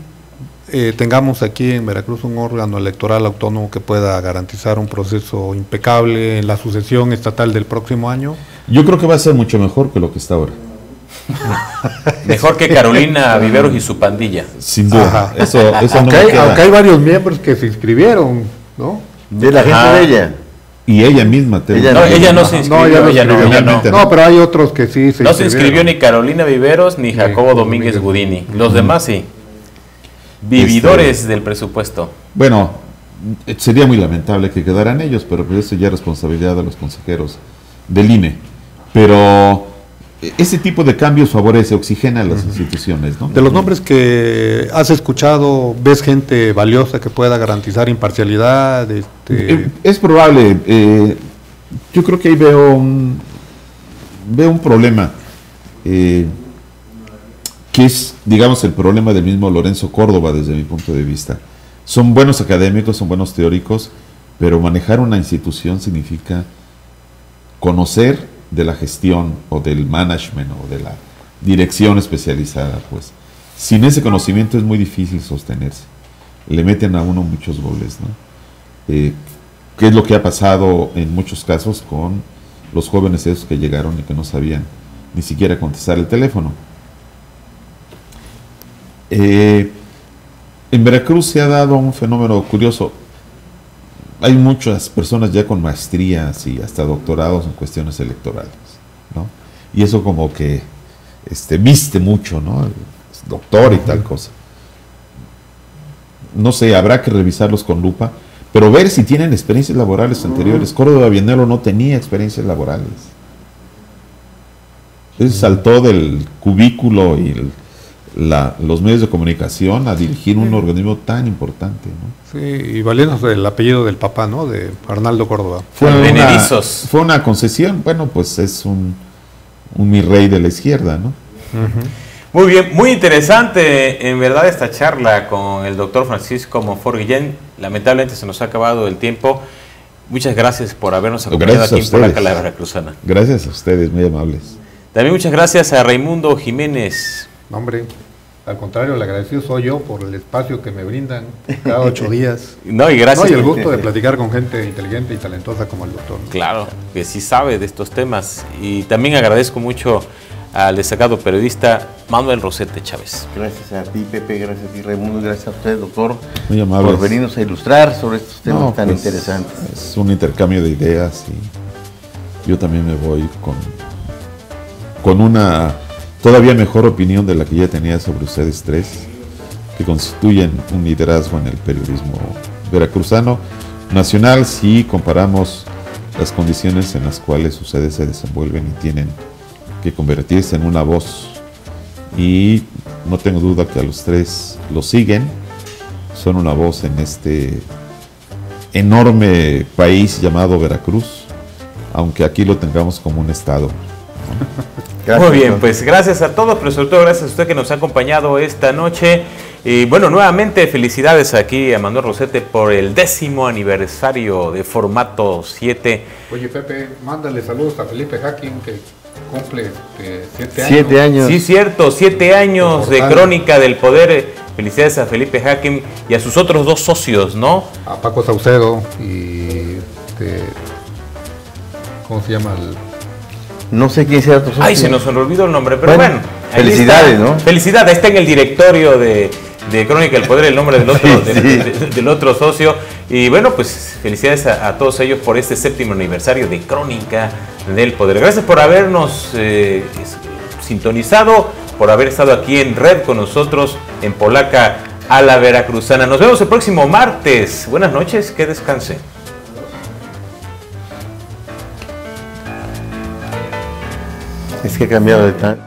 tengamos aquí en Veracruz un órgano electoral autónomo que pueda garantizar un proceso impecable en la sucesión estatal del próximo año? Yo creo que va a ser mucho mejor que lo que está ahora. Mejor que Carolina Viveros y su pandilla. Sin duda. Eso aunque hay varios miembros que se inscribieron, ¿no? De la gente de ella. Y ella misma. Ella no se inscribió. No, pero hay otros que sí se inscribieron. No se inscribió ni Carolina Viveros ni Jacobo Domínguez Gudini. Los demás sí. Vividores del presupuesto. Bueno, sería muy lamentable que quedaran ellos, pero eso ya es responsabilidad de los consejeros del INE. Pero ese tipo de cambios favorece, oxigena a las instituciones, ¿no? De los nombres que has escuchado, ¿ves gente valiosa que pueda garantizar imparcialidad? Es probable. Yo creo que ahí veo un problema, que es, digamos, el problema del mismo Lorenzo Córdoba desde mi punto de vista. Son buenos académicos, son buenos teóricos, pero manejar una institución significa conocer de la gestión o del management o de la dirección especializada, pues. Sin ese conocimiento es muy difícil sostenerse. Le meten a uno muchos goles, ¿no? ¿Qué es lo que ha pasado en muchos casos con los jóvenes esos que llegaron y que no sabían ni siquiera contestar el teléfono? En Veracruz se ha dado un fenómeno curioso. Hay muchas personas ya con maestrías y hasta doctorados en cuestiones electorales, ¿no? Y eso como que viste mucho, ¿no? Es doctor y tal cosa. No sé, habrá que revisarlos con lupa, pero ver si tienen experiencias laborales anteriores. Córdoba Vianelo no tenía experiencias laborales. Él saltó del cubículo y los medios de comunicación a dirigir un organismo tan importante, ¿no? Sí, y valiéndose del apellido del papá, ¿no? De Arnaldo Córdoba. Fue una concesión. Bueno, pues es un mi rey de la izquierda, ¿no? Muy bien, muy interesante en verdad esta charla con el doctor Francisco Monfort Guillén. Lamentablemente se nos ha acabado el tiempo. Muchas gracias por habernos acompañado aquí en Polaca, la Veracruzana. Gracias a ustedes, muy amables. También muchas gracias a Raimundo Jiménez. No, hombre, al contrario, el agradecido soy yo por el espacio que me brindan cada 8 días. No, y gracias. No, y el gusto de platicar con gente inteligente y talentosa como el doctor, ¿no? Claro, que sí sabe de estos temas. Y también agradezco mucho al destacado periodista Manuel Rosete Chávez. Gracias a ti, Pepe, gracias a ti, Raimundo, gracias a usted, doctor, muy amable, por venirnos a ilustrar sobre estos temas tan interesantes. Es un intercambio de ideas y yo también me voy con una todavía mejor opinión de la que ya tenía sobre ustedes tres, que constituyen un liderazgo en el periodismo veracruzano nacional si comparamos las condiciones en las cuales ustedes se desenvuelven y tienen que convertirse en una voz. Y no tengo duda que a los tres lo siguen, son una voz en este enorme país llamado Veracruz, aunque aquí lo tengamos como un estado, ¿no? Gracias. Muy bien, pues gracias a todos, pero sobre todo gracias a usted que nos ha acompañado esta noche. Y bueno, nuevamente felicidades aquí a Manuel Rosete por el 10º aniversario de Formato 7. Oye, Pepe, mándale saludos a Felipe Hacking, que cumple 7 años. 7 años. Sí, cierto, 7 años de Crónica del Poder Felicidades a Felipe Hakim y a sus otros 2 socios, ¿no? A Paco Saucedo y ¿cómo se llama? No sé quién sea otro socio. Ay, se nos olvidó el nombre, pero bueno. Felicidades, está, ¿no? Felicidades, está en el directorio de Crónica del Poder el nombre del otro, del otro socio. Y bueno, pues felicidades a todos ellos por este 7º aniversario de Crónica del Poder. Gracias por habernos sintonizado, por haber estado aquí en red con nosotros en Polaca a la Veracruzana. Nos vemos el próximo martes. Buenas noches, que descanse. Es que he cambiado de tal.